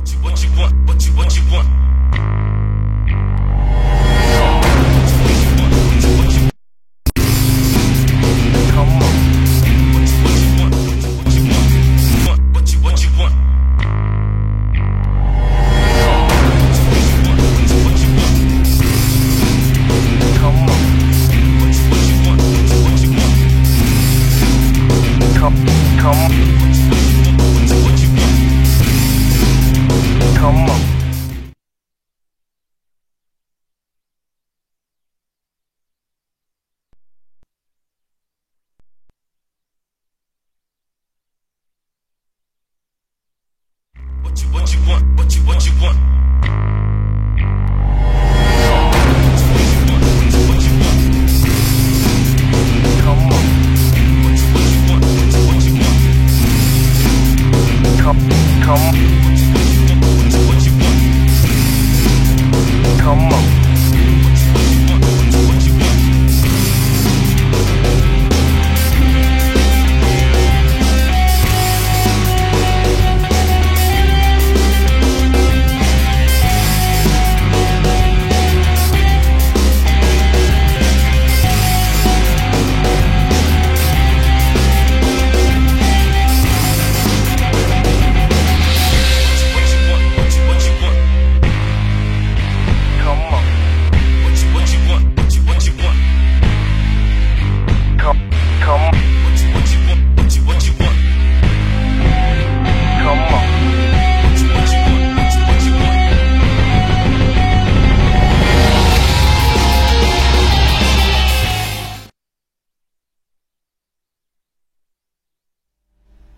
What you want? What you want? What you want? What you want?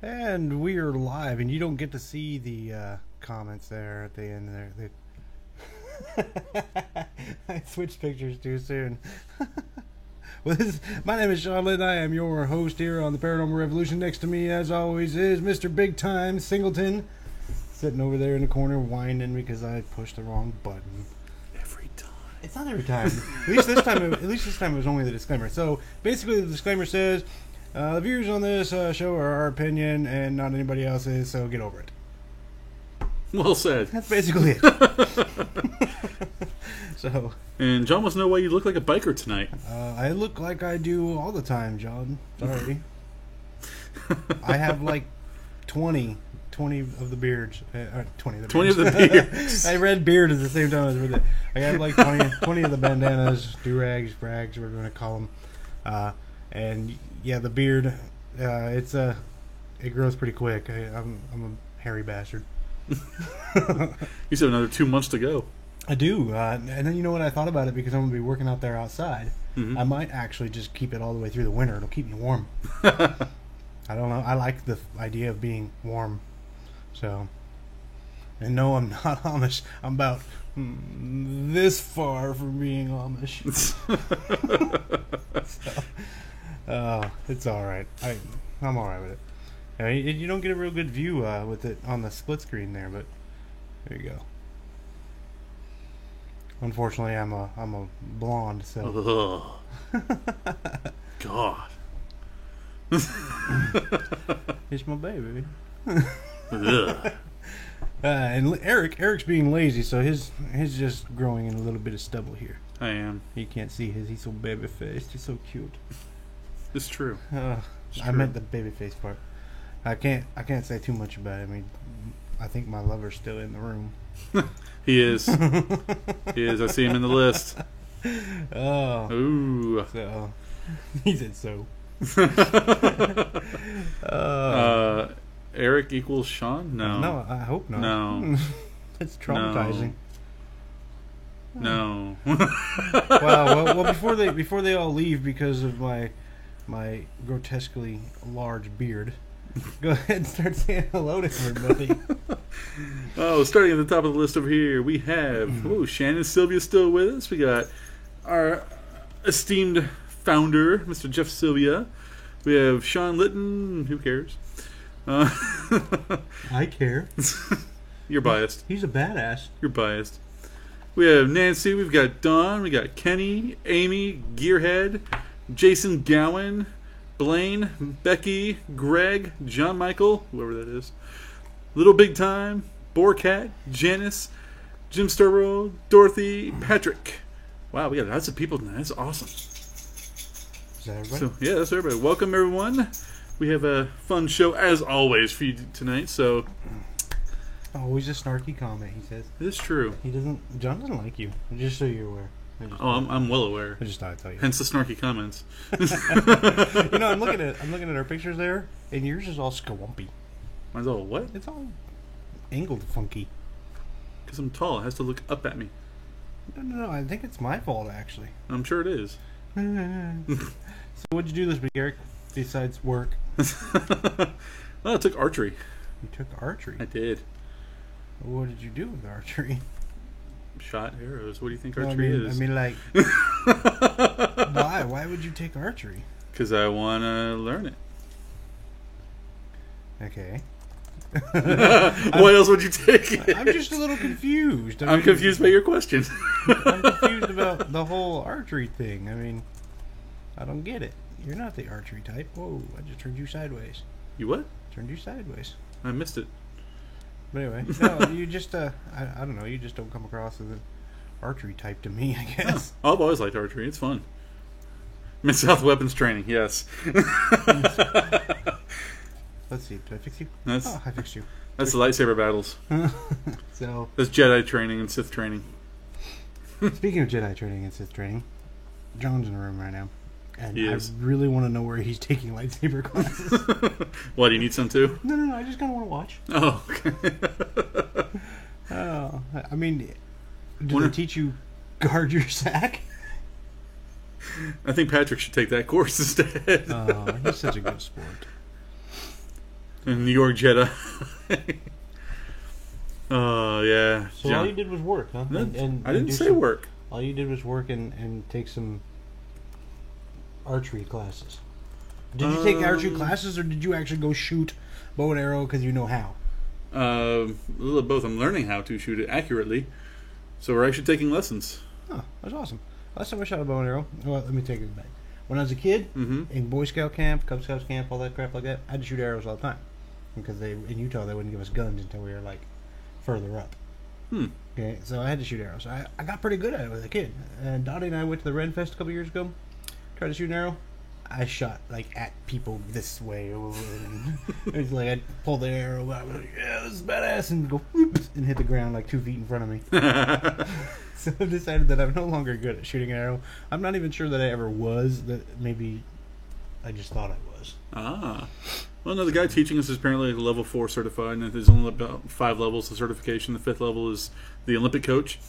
And we are live, and you don't get to see the comments there at the end there. I switched pictures too soon. Well, my name is Sean Litton. I am your host here on the Paranormal Revolution. Next to me, as always, is Mr. Big Time Singleton, sitting over there in the corner whining because I pushed the wrong button. Every time. It's not every time. At least this time it was only the disclaimer. So basically, the disclaimer says the views on this show are our opinion and not anybody else's. So get over it. Well said. That's basically it. So. And John wants to know why you look like a biker tonight. I look like I do all the time, John. Sorry. I have like 20 of the beards. 20 of the beards. 20 of the beards. I read beard at the same time as I read it. I have like 20 of the bandanas, do-rags, brags, whatever you want to call them. And yeah, the beard, it grows pretty quick. I'm a hairy bastard. You still have another 2 months to go. I do, and then you know what I thought about it, because I'm going to be working out there outside. Mm-hmm. I might actually just keep it all the way through the winter. It'll keep me warm. I don't know. I like the idea of being warm. So, and no, I'm not Amish. I'm about this far from being Amish. So, it's all right. I'm all right with it. I mean, you don't get a real good view with it on the split screen there, but there you go. Unfortunately, I'm a blonde, so. God. It's my baby. And Eric's being lazy, so his just growing in a little bit of stubble here. I am. You can't see his. He's so baby faced. He's so cute. It's true. I meant the baby face part. I can't say too much about it. I mean, I think my lover's still in the room. He is. He is. I see him in the list. Oh. Ooh. So he said so. Eric equals Sean? No. No, I hope not. No. It's traumatizing. No. Well, before they all leave because of my grotesquely large beard, go ahead and start saying hello to everybody. Oh, starting at the top of the list over here, we have Shannon Sylvia still with us. We got our esteemed founder, Mr. Jeff Sylvia. We have Sean Litton. Who cares? I care. You're biased. He's a badass. You're biased. We have Nancy. We've got Dawn. We got Kenny, Amy, Gearhead, Jason Gowan, Blaine, Becky, Greg, John Michael, whoever that is, Little Big Time, Boarcat, Janice, Jim Sturbo, Dorothy, Patrick. Wow, we got lots of people tonight. That's awesome. Is that everybody? So, yeah, that's everybody. Welcome, everyone. We have a fun show, as always, for you tonight. So, Always a snarky comment, he says. it's true. John doesn't like you, just so you're aware. Oh, I'm well aware. I just thought I'd tell you. Hence the snarky comments. You know, I'm looking at our pictures there, and yours is all squampy. Mine's all, what? It's all angled funky. Because I'm tall. It has to look up at me. No, I think it's my fault, actually. I'm sure it is. So what'd you do this week, Eric, besides work? Well, I took archery. You took archery. I did. What did you do with archery? Shot arrows. What do you think Well, archery is? I mean, like, why? Why would you take archery? Because I want to learn it. Okay. Why else would you take it? I'm just a little confused. I'm confused by your question. I'm confused about the whole archery thing. I mean, I don't get it. You're not the archery type. Whoa, I just turned you sideways. You what? Turned you sideways. I missed it. But anyway, no, you just, I don't know, you just don't come across as an archery type to me, I guess. I've always liked archery. It's fun. Mid-South weapons training, yes. Let's see, did I fix you? That's Oh, I fixed you. the lightsaber battles. So, That's Jedi training and Sith training. speaking of Jedi training and Sith training, John's in the room right now. And He I is. really want to know where he's taking lightsaber classes. What, do you need some too? No, I just kind of want to watch. Oh, okay. Oh, I mean, do Wonder- they teach you guard your sack? I think Patrick should take that course instead. Oh, he's such a good sport. In New York Jedi. Oh, yeah. So all you did was work, huh? I didn't do say some- work. All you did was work and take some archery classes. Did you take archery classes, or did you actually go shoot bow and arrow because you know how? A little of both. I'm learning how to shoot it accurately. So we're actually taking lessons. Oh, that's awesome. Last time I shot a bow and arrow, well, let me take it back. When I was a kid, in Boy Scout camp, Cub Scouts camp, all that crap like that, I had to shoot arrows all the time. Because in Utah, they wouldn't give us guns until we were, like, further up. Okay, so I had to shoot arrows. I got pretty good at it as a kid. And Dottie and I went to the Ren Fest a couple years ago, tried to shoot an arrow. I shot, like, at people this way. And it's like, I'd pull the arrow out, like, yeah, this is badass, and go, whoops, and hit the ground, like, 2 feet in front of me. So I've decided that I'm no longer good at shooting an arrow. I'm not even sure that I ever was. That maybe I just thought I was. Ah. Well, no, the guy teaching us is apparently level 4 certified, and there's only about 5 levels of certification. The 5th level is the Olympic coach.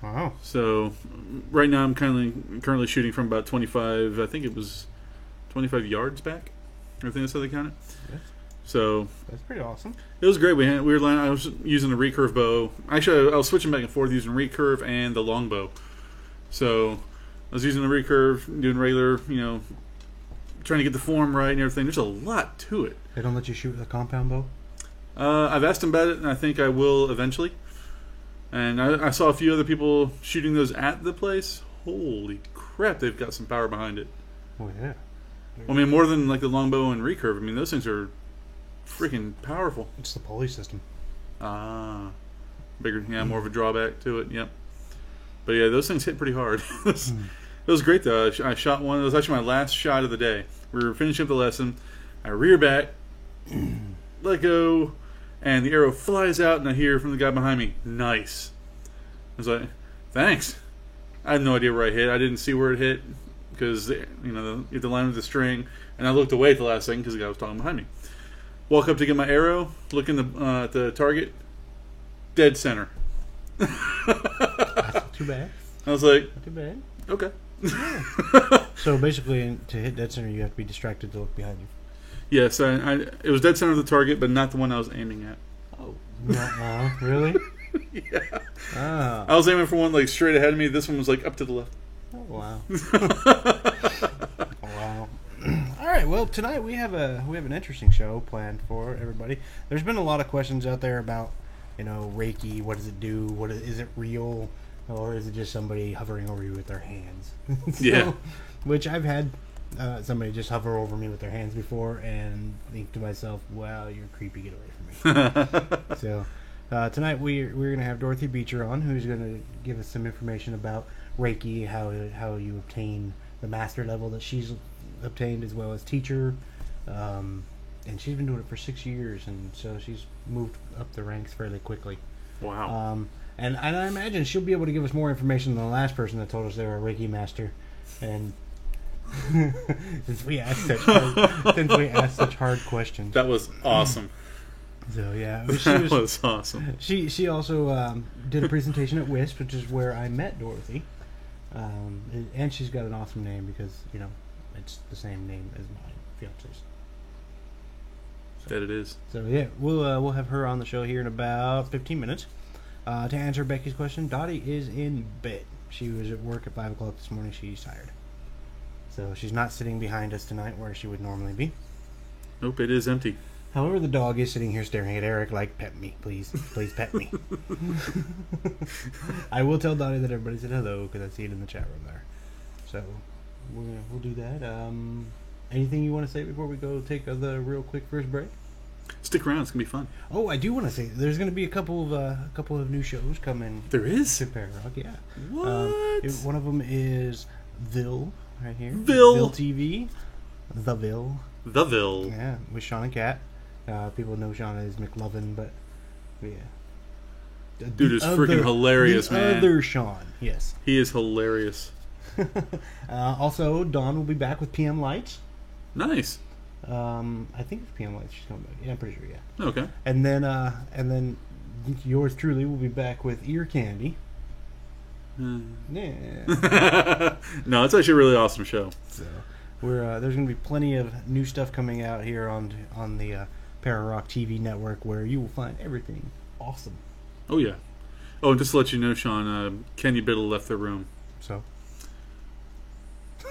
Wow. So right now I'm currently shooting from about 25, I think it was 25 yards back. I think that's how they count it. Yes. So That's pretty awesome. it was great. I was using the recurve bow. Actually, I was switching back and forth using recurve and the longbow. So I was using the recurve, doing regular, trying to get the form right and everything. There's a lot to it. They don't let you shoot with a compound bow? I've asked him about it, and I think I will eventually. And I saw a few other people shooting those at the place. Holy crap, they've got some power behind it. Oh, yeah. I mean, more than like the longbow and recurve. I mean, those things are freaking powerful. It's the pulley system. Ah, bigger, more of a drawback to it. Yep. But yeah, those things hit pretty hard. It was great though. I shot one. It was actually my last shot of the day. We were finishing up the lesson. I rear back, let go, and the arrow flies out, and I hear from the guy behind me, "Nice." I was like, "Thanks." I had no idea where I hit. I didn't see where it hit because you have to line with the string, and I looked away at the last second because the guy was talking behind me. Walk up to get my arrow, look in at the target, dead center. That's not too bad. I was like, Not too bad. okay. So basically, to hit dead center, you have to be distracted to look behind you. Yes, it was dead center of the target, but not the one I was aiming at. Oh. Really? Yeah. Ah. I was aiming for one like straight ahead of me. This one was like up to the left. Oh, wow. Wow. All right. Well, tonight we have an interesting show planned for everybody. There's been a lot of questions out there about, Reiki. What does it do? Is it real, or is it just somebody hovering over you with their hands? Yeah. Which I've had somebody just hover over me with their hands before, and think to myself, "Wow, you're creepy. Get away from me." So, Tonight we're going to have Dorothy Beecher on, who's going to give us some information about Reiki, how you obtain the master level that she's obtained, as well as teacher. And she's been doing it for 6 years, and so she's moved up the ranks fairly quickly. Wow. And I imagine she'll be able to give us more information than the last person that told us they were a Reiki master. And since we asked such hard questions, That was awesome. so yeah, That was awesome. She also did a presentation at WISP, which is where I met Dorothy. And she's got an awesome name because it's the same name as my fiance's. That it is. So yeah, we'll have her on the show here in about 15 minutes. To answer Becky's question, Dottie is in bed. She was at work at 5 o'clock this morning. She's tired. So she's not sitting behind us tonight where she would normally be. Nope, it is empty. However, the dog is sitting here staring at Eric like, pet me, please. Please pet me. I will tell Dottie that everybody said hello because I see it in the chat room there. So we'll do that. Anything you want to say before we go take the real quick first break? Stick around; it's gonna be fun. Oh, I do want to say there's going to be a couple of new shows coming. There is. To Pair Rock, yeah. What? One of them is Ville right here. Ville TV, The Ville. The Ville. Yeah, with Sean and Kat. People know Sean as McLovin, but yeah. Dude is freaking hilarious, man. Other Sean, yes. He is hilarious. Also, Dawn will be back with PM Lights. Nice. I think it's PM Lights she's coming back. Yeah, I'm pretty sure, yeah. Okay. And then yours truly will be back with Ear Candy. Yeah. No, it's actually a really awesome show. So there's going to be plenty of new stuff coming out here on the Pararock TV network, where you will find everything awesome. Oh yeah. Oh, and just to let you know, Sean, Kenny Biddle left the room. So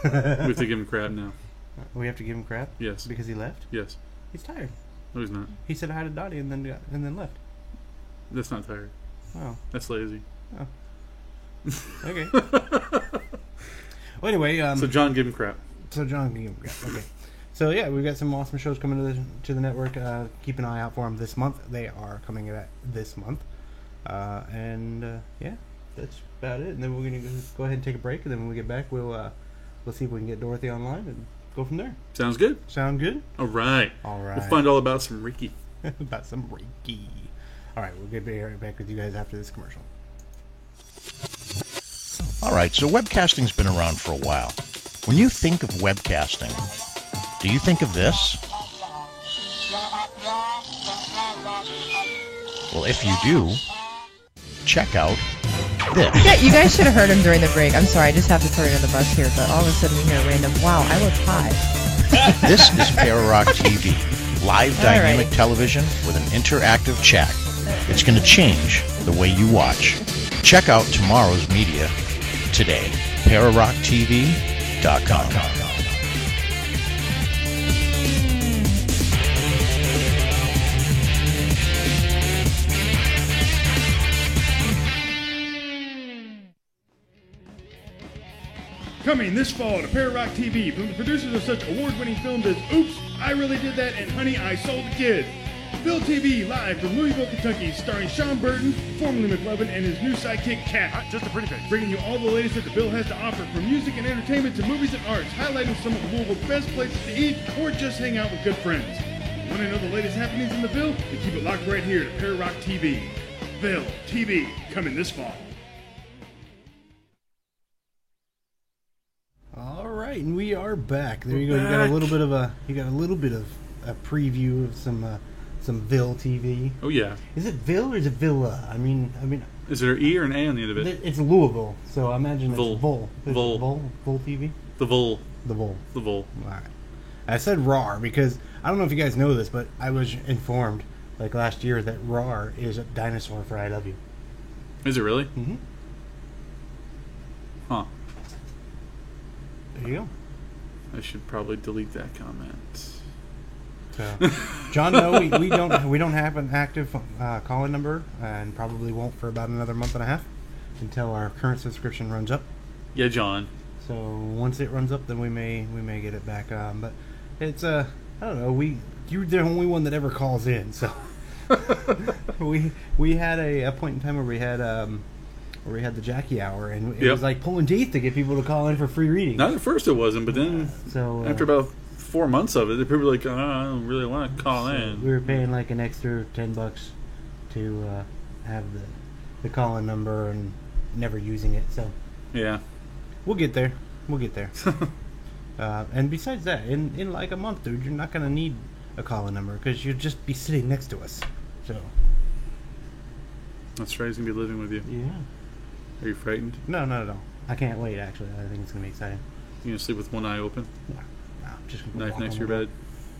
we have to give him crap now. we have to give him crap. Yes. Because he left. Yes. He's tired. No, he's not. He said hi to Dottie and then left. That's not tired. Oh. That's lazy. Oh. Okay. Well, anyway. So John, give him crap. So John can give him crap. Okay. So yeah, we've got some awesome shows coming to the network. Keep an eye out for them this month. They are coming out this month. Yeah, that's about it. And then we're gonna go ahead and take a break. And then when we get back, we'll see if we can get Dorothy online and go from there. Sounds good. Sound good? All right. All right. We'll find all about some Reiki. About some Reiki. All right, we'll get right back with you guys after this commercial. All right, so webcasting's been around for a while. When you think of webcasting, do you think of this? Well, if you do, check out this. Yeah, you guys should have heard him during the break. I'm sorry, I just have to throw you under the bus here, but all of a sudden we hear a random, wow, I look hot. This is Pararock TV, live dynamic television with an interactive chat. It's going to change the way you watch. Check out tomorrow's media today. PararockTV.com. Coming this fall to Pararock TV from the producers of such award-winning films as Oops, I Really Did That, and Honey, I Sold a Kid. Bill TV, live from Louisville, Kentucky, starring Sean Burton, formerly McLovin, and his new sidekick, Kat. Just a pretty face. Bringing you all the latest that the Bill has to offer, from music and entertainment to movies and arts, highlighting some of Louisville's best places to eat or just hang out with good friends. Want to know the latest happenings in the Bill? Then keep it locked right here to Pararock TV. Bill TV, coming this fall. All right, and we are back. There you go. You got a little bit of a preview of some Ville TV. Oh yeah. Is it Ville or is it Villa? I mean, Is there an E or an A on the end of it? it's Louisville, so I imagine it's Vol. Vol. Vol. Vol TV. The Vol. The Vol. The Vol. All right. I said RAR because I don't know if you guys know this, but I was informed like last year that RAR is a dinosaur for I Love You. Is it really? Mm-hmm. Huh. There you go. I should probably delete that comment. So, John, no, we don't have an active call-in number, and probably won't for about another month and a half until our current subscription runs up. Yeah, John. So once it runs up, then we may get it back. But it's I don't know. You're the only one that ever calls in, so we had a point in time where we had the Jackie Hour, and it was like pulling teeth to get people to call in for free readings. Not at first it wasn't, but then after about 4 months of it, people were like, I don't really want to call in. We were paying like an extra $10 to have the call-in number and never using it. So yeah, we'll get there. And besides that, in like a month, dude, you're not gonna need a call-in number because you'll just be sitting next to us. So that's right. He's gonna be living with you. Yeah. Are you frightened? No, not at all. I can't wait. Actually, I think it's gonna be exciting. You gonna sleep with one eye open? No, just gonna knife next to your bed.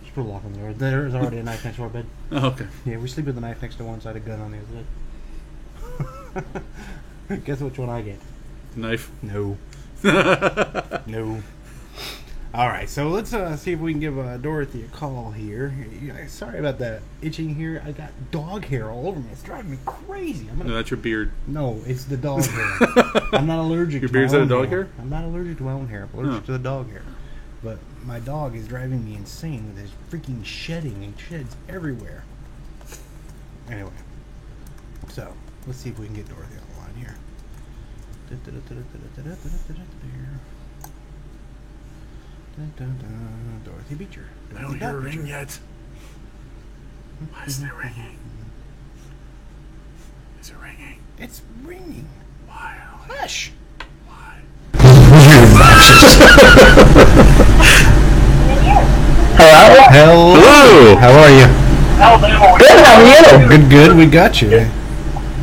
Just put a lock on the door. There is already a knife next to our bed. Oh, okay. Yeah, we sleep with a knife next to one side, a gun on the other side. Guess which one I get? Knife? No. No. All right, so let's see if we can give Dorothy a call here. Sorry about that itching here. I got dog hair all over me. It's driving me crazy. No, that's your beard. No, it's the dog hair. I'm not allergic your to my beard's own out of dog hair? I'm not allergic to my own hair. I'm allergic to the dog hair. But my dog is driving me insane with his freaking shedding and sheds everywhere. Anyway, so let's see if we can get Dorothy on the line here. Dorothy Beecher. I don't hear a ring yet. Why isn't it ringing? Is it ringing? It's ringing. Why? Hush. Why? Hello. Hello. How are you? Good, how are you? Good, good. We got you.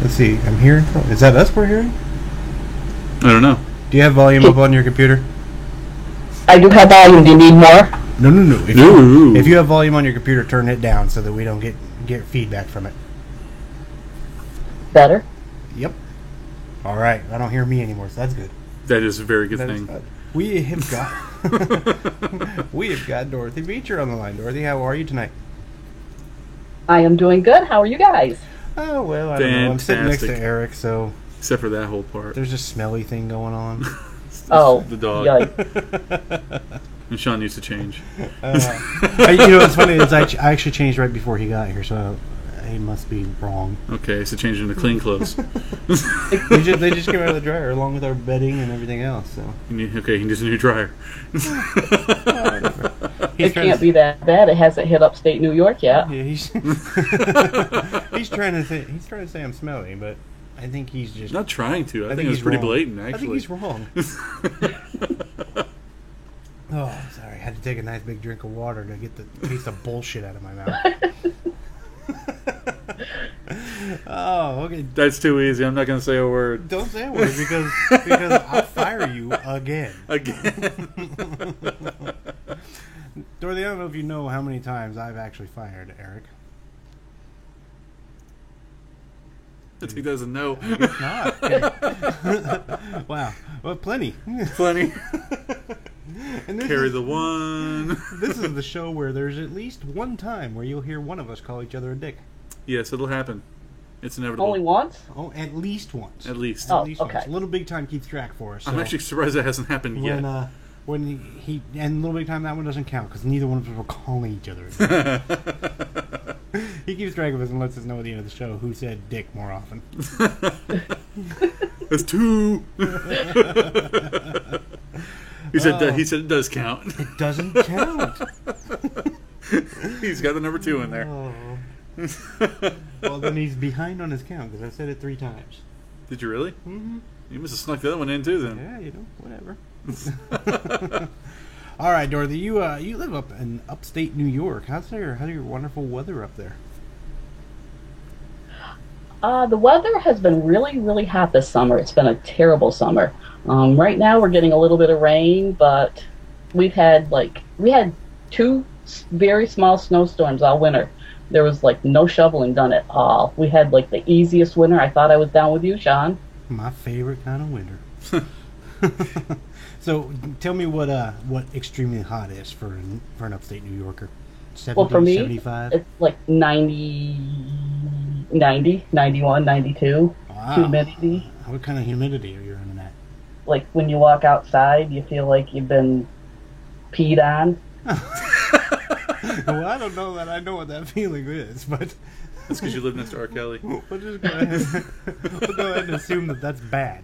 Let's see. I'm hearing. Is that us we're hearing? I don't know. Do you have volume up on your computer? I do have volume. Do you need more? No. If you have volume on your computer, turn it down so that we don't get feedback from it. Better? Yep. All right. I don't hear me anymore, so that's good. That is a very good thing. We have got Dorothy Beecher on the line. Dorothy, how are you tonight? I am doing good. How are you guys? Oh, well, I don't know. I'm sitting next to Eric, so... Except for that whole part. There's a smelly thing going on. The dog. Yikes. And Sean needs to change. You know what's funny is I actually changed right before he got here, so he must be wrong. Okay, so change into clean clothes. They just came out of the dryer along with our bedding and everything else. So okay, he needs a new dryer. It can't be that bad. It hasn't hit upstate New York yet. Yeah, he's trying to say I'm smelly, but I think he's just not trying to. I think it's pretty blatant. Actually, I think he's wrong. Oh, sorry. I had to take a nice big drink of water to get the taste of bullshit out of my mouth. Oh, okay. That's too easy. I'm not going to say a word. Don't say a word because I'll fire you again. Dorothy, I don't know if you know how many times I've actually fired Eric. I think that's a no. It's not. Wow. Well, plenty. Plenty. And Carry the one. This is the show where there's at least one time where you'll hear one of us call each other a dick. Yes, it'll happen. It's inevitable. Only once? Oh, at least once. At least. Oh, At least okay. once. Little Big Time keeps track for us. So I'm actually surprised that hasn't happened yet. When he and Little Big Time, that one doesn't count because neither one of us were calling each other. He keeps track of us and lets us know at the end of the show who said dick more often. That's two. He said it does count. It doesn't count. He's got the number 2 in there. Oh. Well, then he's behind on his count because I said it 3 times. Did you really? Mm-hmm. You must have snuck the other one in too, then. Yeah, whatever. All right, Dorothy, you live up in upstate New York. How's your wonderful weather up there? The weather has been really, really hot this summer. It's been a terrible summer. Right now we're getting a little bit of rain, but we had 2 very small snowstorms all winter. There was no shoveling done at all. We had the easiest winter. I thought I was down with you, Sean. My favorite kind of winter. So tell me what extremely hot is for an upstate New Yorker. 70, well, for me, 75? it's 90, 91, 92. Wow. Humidity. What kind of humidity are you running at? When you walk outside, you feel like you've been peed on. Well, I don't know that I know what that feeling is, but That's because you live next to R. Kelly. We'll just go ahead and assume that that's bad.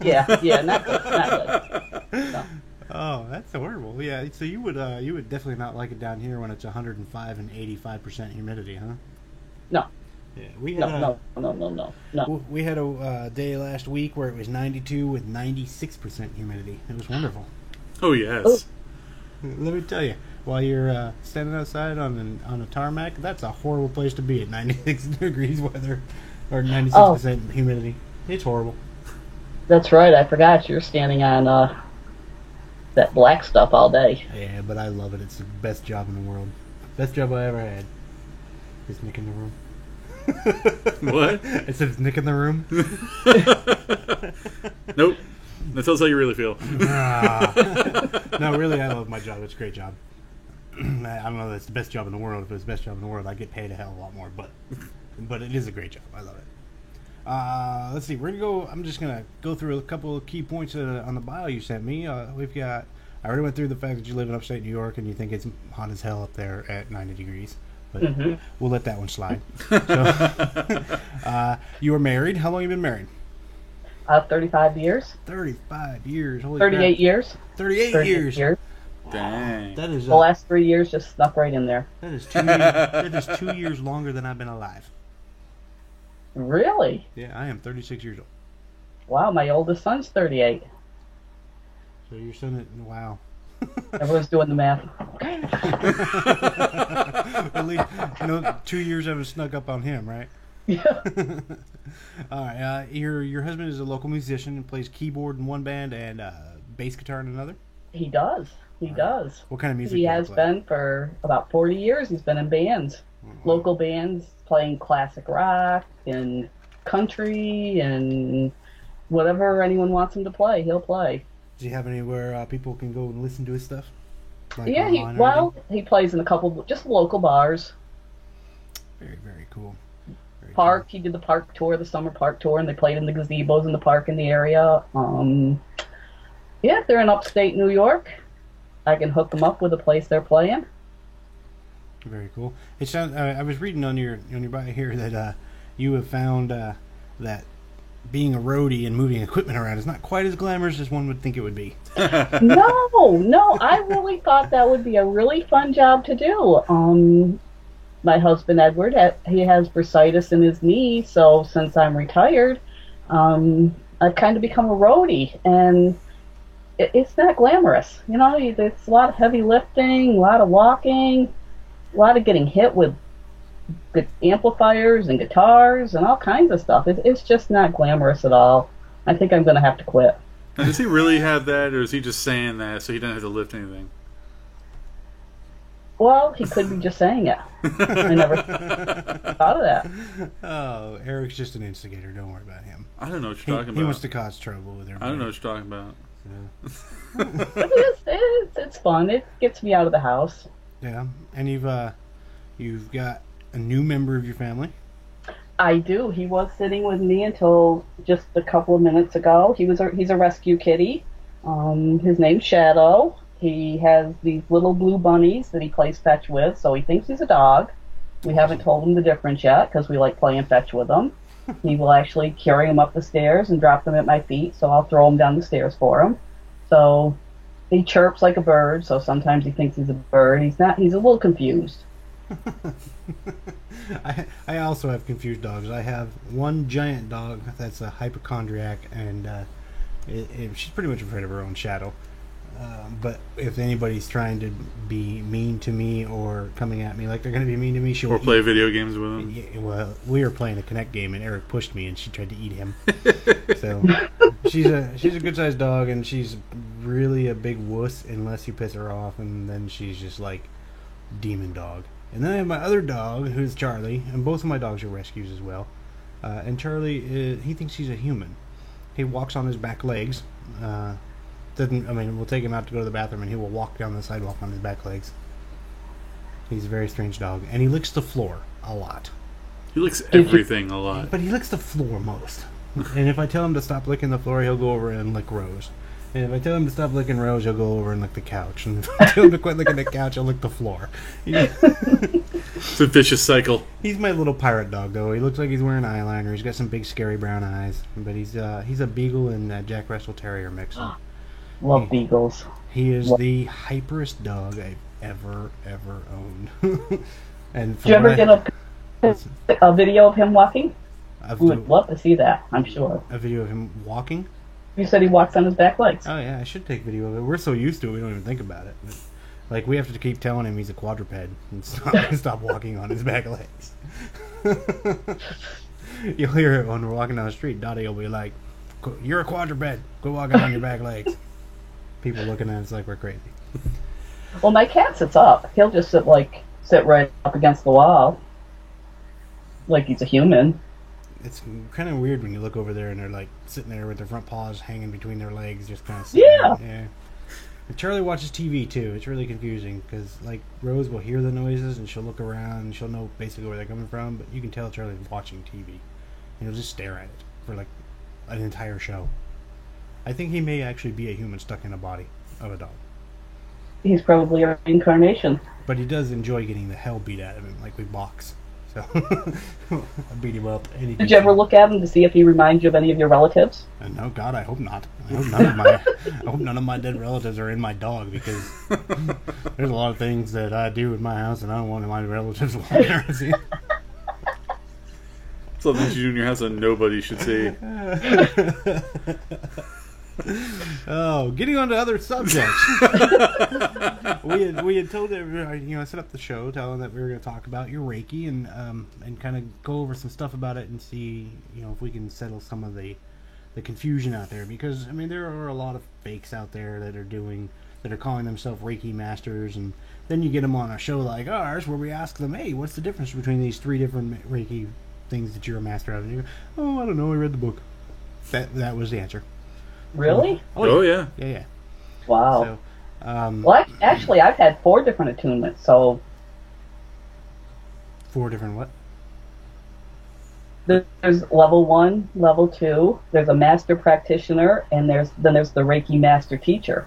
Yeah, not good. Not good. No. Oh, that's horrible. Yeah, so you would definitely not like it down here when it's 105 and 85% humidity, huh? No. Yeah, we had No. We had a day last week where it was 92 with 96% humidity. It was wonderful. Oh, yes. Let me tell you, while you're standing outside on a tarmac, that's a horrible place to be at 96 degrees weather or 96% humidity. It's horrible. That's right. I forgot you're standing on that black stuff all day. Yeah, but I love it. It's the best job in the world. Best job I ever had. Is Nick in the room? What? It says Nick in the room. Nope. That tells how you really feel. No, really, I love my job. It's a great job. I don't know if it's the best job in the world. If it was the best job in the world, I'd get paid a hell of a lot more. But it is a great job. I love it. Let's see. We're gonna go. I'm just gonna go through a couple of key points on the bio you sent me. We've got. I already went through the fact that you live in upstate New York and you think it's hot as hell up there at 90 degrees. But we'll let that one slide. So, you were married. How long have you been married? 35 years. 35 years. Holy 38 crap. years. 38 years. Dang. That is The last 3 years just snuck right in there. that is 2 years. That is 2 years longer than I've been alive. Really? Yeah, I am 36 years old. Wow, my oldest son's 38. So you're saying that? Wow. Everyone's doing the math. At least 2 years haven't snuck up on him, right? Yeah. All right. Your husband is a local musician and plays keyboard in one band and bass guitar in another. He does. He does. What kind of music? He do you has play? been for about 40 years. He's been in bands, local bands, playing classic rock and country and whatever anyone wants him to play, he'll play. Does he have anywhere people can go and listen to his stuff? Like Yeah, online or anything? he plays in a couple just local bars. Very, very cool. Very Park. He did the park tour, the summer park tour, and they played in the gazebos in the park in the area. Yeah, if they're in upstate New York, I can hook them up with a place they're playing. Very cool. It sounds. I was reading on your bio here that you have found that being a roadie and moving equipment around is not quite as glamorous as one would think it would be. No, I really thought that would be a really fun job to do. My husband Edward, he has bursitis in his knee, so since I'm retired, I've kind of become a roadie, and it's not glamorous. You know, it's a lot of heavy lifting, a lot of walking, a lot of getting hit with amplifiers and guitars and all kinds of stuff. It's just not glamorous at all. I think I'm going to have to quit. Now, does he really have that, or is he just saying that so he doesn't have to lift anything? Well, he could be just saying it. I never thought of that. Oh, Eric's just an instigator. Don't worry about him. I don't know what you're talking He about. wants to cause trouble with everybody. I don't know what you're talking about. But it's fun. It gets me out of the house. Yeah, and you've got a new member of your family. I do. He was sitting with me until just a couple of minutes ago. He's a rescue kitty. His name's Shadow. He has these little blue bunnies that he plays fetch with, so he thinks he's a dog. We haven't told him the difference yet because we like playing fetch with him. He will actually carry them up the stairs and drop them at my feet, so I'll throw them down the stairs for him. So he chirps like a bird, so sometimes he thinks he's a bird. He's not. He's a little confused. I also have confused dogs. I have one giant dog that's a hypochondriac, and she's pretty much afraid of her own shadow. But if anybody's trying to be mean to me or coming at me like they're going to be mean to me, she'll Or play video games with him. Yeah, well, we were playing a Kinect game, and Eric pushed me, and she tried to eat him. So she's a good sized dog, and she's really a big wuss unless you piss her off, and then she's just like demon dog. And then I have my other dog, who's Charlie, and both of my dogs are rescues as well. And Charlie, he thinks he's a human. He walks on his back legs. We'll take him out to go to the bathroom, and he will walk down the sidewalk on his back legs. He's a very strange dog, and he licks the floor a lot. He licks everything a lot. But he licks the floor most. And if I tell him to stop licking the floor, he'll go over and lick Rose. And if I tell him to stop licking Rose, he'll go over and lick the couch. And if I tell him to quit licking the couch, he'll lick the floor. It's a vicious cycle. He's my little pirate dog, though. He looks like he's wearing eyeliner. He's got some big, scary brown eyes. But he's a Beagle and Jack Russell Terrier mix. Love beagles. He is the hyperest dog I've ever owned. And Did you ever get a video of him walking? We would love to see that, I'm sure. A video of him walking? You said he walks on his back legs. Oh, yeah, I should take video of it. We're so used to it, we don't even think about it. But, like, we have to keep telling him he's a quadruped and stop walking on his back legs. You'll hear it when we're walking down the street. Dottie will be like, "You're a quadruped. Go walking on your back legs." People looking at us like we're crazy. Well, my cat sits up. He'll just sit right up against the wall, like he's a human. It's kind of weird when you look over there and they're like sitting there with their front paws hanging between their legs, just kind of Yeah. Yeah. And Charlie watches TV too. It's really confusing because like Rose will hear the noises and she'll look around and she'll know basically where they're coming from, but you can tell Charlie's watching TV. And he'll just stare at it for like an entire show. I think he may actually be a human stuck in a body of a dog. He's probably a reincarnation. But he does enjoy getting the hell beat out of him, like we box. So I beat him up. And Did you ever look at him to see if he reminds you of any of your relatives? No, God, I hope not. I hope none of my dead relatives are in my dog because there's a lot of things that I do in my house and I don't want my relatives walking around and see. Some things you do in your house that nobody should see. Oh, getting on to other subjects. we had told everybody, set up the show, telling that we were going to talk about your Reiki and kind of go over some stuff about it and see, if we can settle some of the confusion out there. Because I mean, there are a lot of fakes out there that are calling themselves Reiki masters, and then you get them on a show like ours where we ask them, hey, what's the difference between these 3 different Reiki things that you're a master of? And you go, oh, I don't know, I read the book. That was the answer. Really? Oh, yeah. Yeah. Wow. So, well, actually, I've had 4 different attunements, so... 4 different what? There's level 1, level 2, there's a master practitioner, and there's the Reiki master teacher.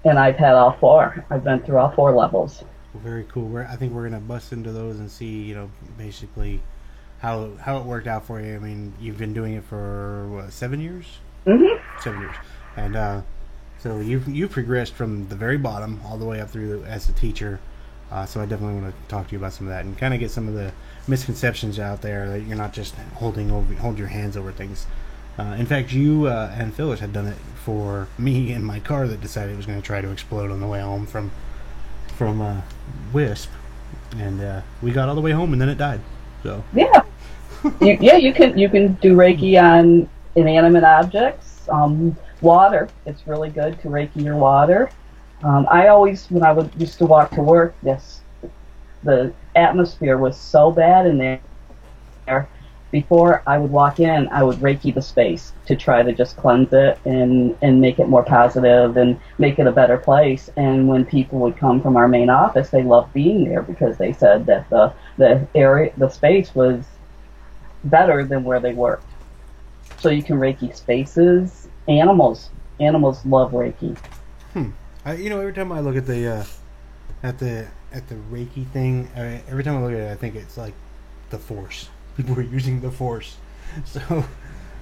And I've had all 4. I've been through all 4 levels. Well, very cool. I think we're going to bust into those and see, basically how it worked out for you. I mean, you've been doing it for, what, 7 years? Mm-hmm. 7 years. And so you've progressed from the very bottom all the way up through as a teacher. So I definitely want to talk to you about some of that and kind of get some of the misconceptions out there that you're not just hold your hands over things. In fact, you and Phyllis had done it for me in my car that decided it was going to try to explode on the way home from Wisp, and we got all the way home and then it died. So yeah, you can do Reiki on inanimate objects. Water, it's really good to Reiki your water. I always, when I used to walk to work, the atmosphere was so bad in there. Before I would walk in, I would Reiki the space to try to just cleanse it and make it more positive and make it a better place. And when people would come from our main office, they loved being there because they said that the space was better than where they worked. So you can Reiki spaces. Animals love Reiki. Every time I look at the Reiki thing, every time I look at it, I think it's like the Force. People are using the Force. So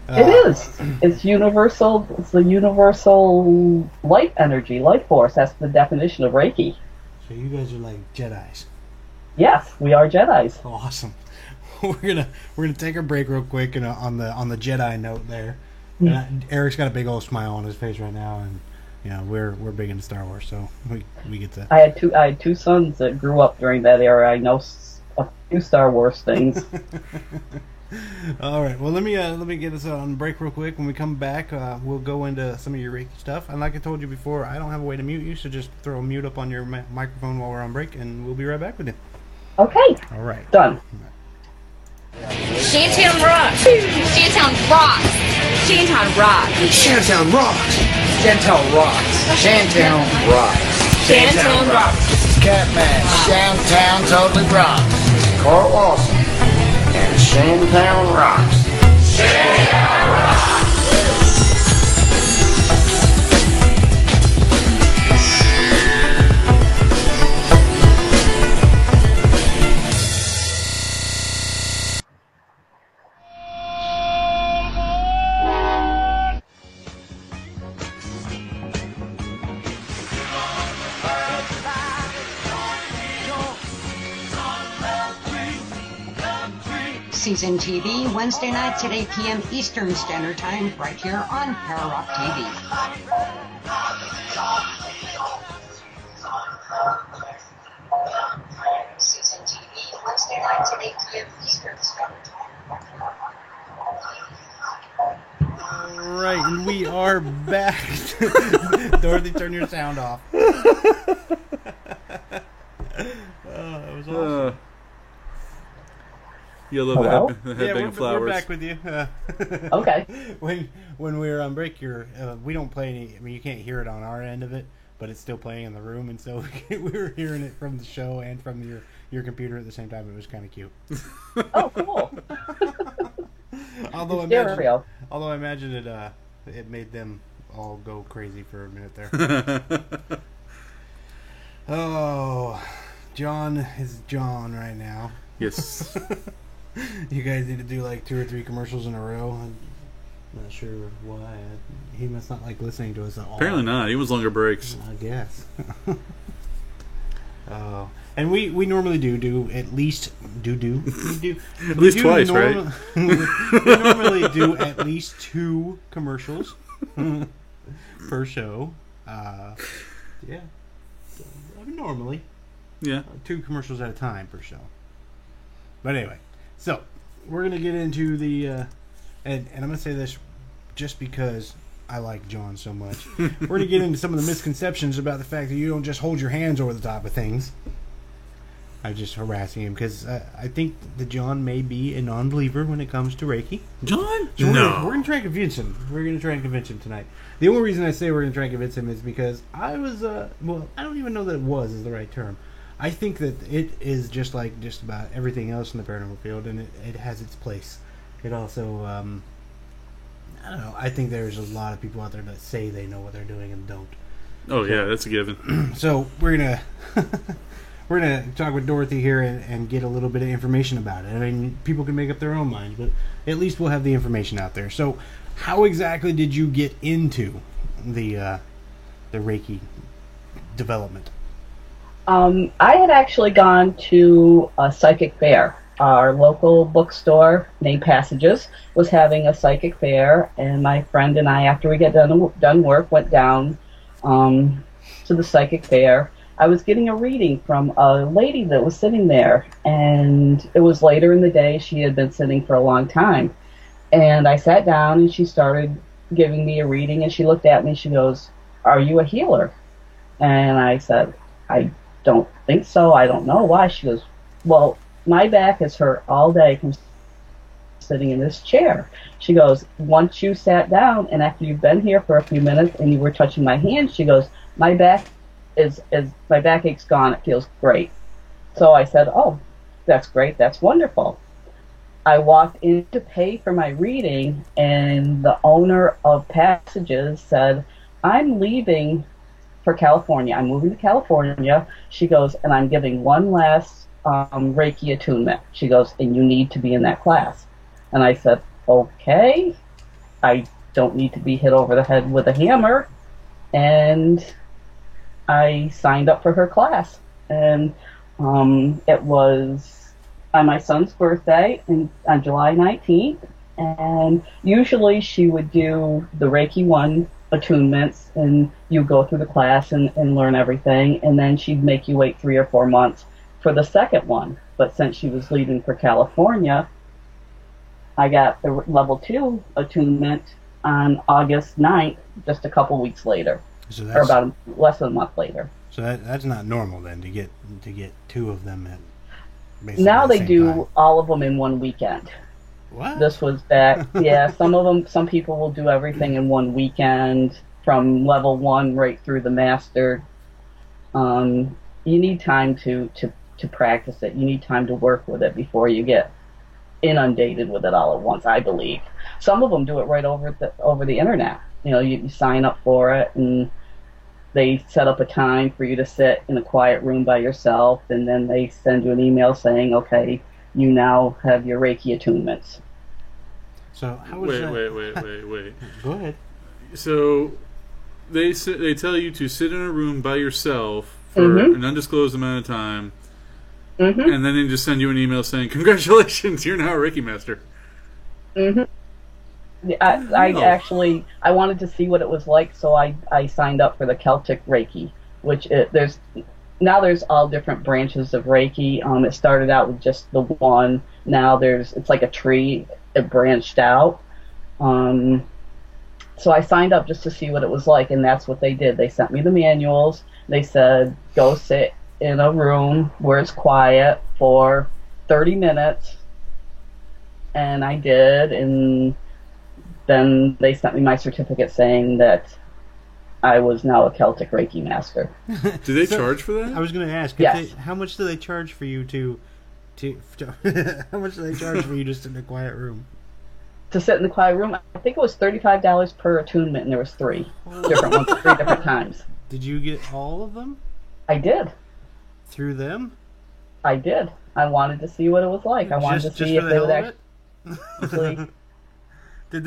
it is. It's universal. It's the universal life energy, life force. That's the definition of Reiki. So you guys are like Jedis. Yes, we are Jedis. Awesome. We're gonna take a break real quick, and on the Jedi note there. Eric's got a big old smile on his face right now, and we're big into Star Wars, so we get that. I had two sons that grew up during that era. I know a few Star Wars things. All right. Well, let me get us on break real quick. When we come back, we'll go into some of your Reiki stuff. And like I told you before, I don't have a way to mute you, so just throw a mute up on your microphone while we're on break, and we'll be right back with you. Okay. All right. Done. Shantown rocks. Shantown rocks. Shantown rocks. Shantown rocks. Shantown rocks. Shantown rocks. Shantown rocks. Catman. Shantown totally rocks. Court Lawson. And Shantown rocks. Shantown rocks. Season TV, Wednesday nights at 8 p.m. Eastern Standard Time, right here on Pararock TV. Season TV, Wednesday nights at 8 p.m. Eastern Standard Time. All right, and we are back. Dorothy, turn your sound off. That was awesome. You love the headbanging flowers. We're back with you. Okay. When we were on break, we don't play any. I mean, you can't hear it on our end of it, but it's still playing in the room, and so we were hearing it from the show and from your computer at the same time. It was kind of cute. Oh, cool. Although I imagine it made them all go crazy for a minute there. Oh, John is John right now. Yes. You guys need to do like 2 or 3 commercials in a row. I'm not sure why. He must not like listening to us at all. Apparently not. He was longer breaks. I guess. Oh. And we normally do at least at least twice, right? We normally do at least 2 commercials per show. Yeah. Normally. Yeah. 2 commercials at a time per show. But anyway, so we're going to get into the and I'm going to say this just because I like John so much. We're going to get into some of the misconceptions about the fact that you don't just hold your hands over the top of things. I'm just harassing him because I think that John may be a non-believer when it comes to Reiki. John? So no. We're going to try and convince him. We're going to try and convince him tonight. The only reason I say we're going to try and convince him is because I was, well, I don't even know that is the right term. I think that it is just like just about everything else in the paranormal field, and it has its place. It also, I don't know, I think there's a lot of people out there that say they know what they're doing and don't. Oh, yeah, that's a given. So we're going to... We're going to talk with Dorothy here and get a little bit of information about it. I mean, people can make up their own minds, but at least we'll have the information out there. So, how exactly did you get into the Reiki development? I had actually gone to a psychic fair. Our local bookstore named Passages was having a psychic fair, and my friend and I, after we got done work, went down to the psychic fair. I was getting a reading from a lady that was sitting there, and it was later in the day. She had been sitting for a long time. And I sat down, and she started giving me a reading, and she looked at me, and she goes, "Are you a healer?" And I said, "I don't think so. I don't know why." She goes, "Well, my back is hurt all day from sitting in this chair." She goes, "Once you sat down, and after you've been here for a few minutes, and you were touching my hand," she goes, my back ache's gone. It feels great." So I said, "Oh, that's great. That's wonderful." I walked in to pay for my reading, and the owner of Passages said, "I'm leaving for California. I'm moving to California." She goes, "And I'm giving one last Reiki attunement." She goes, "And you need to be in that class." And I said, "Okay. I don't need to be hit over the head with a hammer." And I signed up for her class, and it was on my son's birthday on July 19th, and usually she would do the Reiki 1 attunements, and you go through the class and learn everything, and then she'd make you wait 3 or 4 months for the second one. But since she was leaving for California, I got the level 2 attunement on August 9th, just a couple weeks later. So or about less than a month later. So that's not normal then to get 2 of them at basically now the they same do time. all of them in one weekend. What? This was back. Yeah, some people will do everything in one weekend from level 1 right through the master. You need time to practice it. You need time to work with it before you get inundated with it all at once, I believe. Some of them do it right over the internet. You know, you sign up for it, and they set up a time for you to sit in a quiet room by yourself, and then they send you an email saying, "Okay, you now have your Reiki attunements." So how was that? Wait. Go ahead. So they tell you to sit in a room by yourself for an undisclosed amount of time, Mm-hmm. And then they just send you an email saying, "Congratulations, you're now a Reiki master." Mm-hmm. I wanted to see what it was like, so I signed up for the Celtic Reiki, which there's all different branches of Reiki. It started out with just the one. Now it's like a tree. It branched out. So I signed up just to see what it was like, and that's what they did. They sent me the manuals. They said, go sit in a room where it's quiet for 30 minutes. And I did, and then they sent me my certificate saying that I was now a Celtic Reiki master. Do they charge for that? I was going to ask. Yes. How much do they charge for you to how much do they charge for you to sit in a quiet room? To sit in the quiet room, I think it was $35 per attunement, and there was 3 different ones, 3 different times. Did you get all of them? I did. Through them? I did. I wanted to see what it was like. I wanted to see if they would actually. Did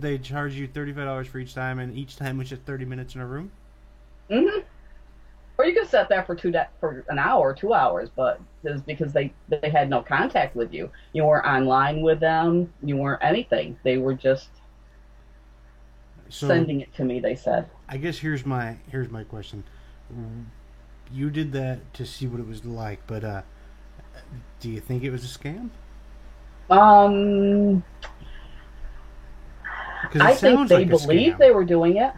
they charge you $35 for each time, and each time was just 30 minutes in a room? Mm-hmm. Or you could sit there for an hour, 2 hours, but it was because they had no contact with you. You weren't online with them. You weren't anything. They were just sending it to me, they said. I guess here's my question. You did that to see what it was like, but do you think it was a scam? I think they believed they were doing it.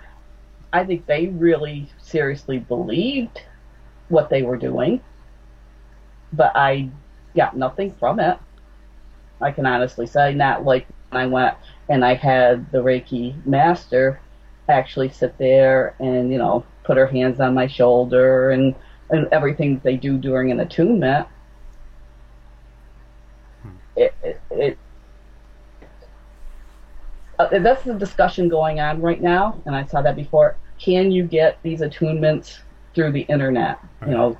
I think they really seriously believed what they were doing, but I got nothing from it. I can honestly say, not like when I went and I had the Reiki master actually sit there and, put her hands on my shoulder and everything they do during an attunement. That's the discussion going on right now, and I saw that before. Can you get these attunements through the internet? Right.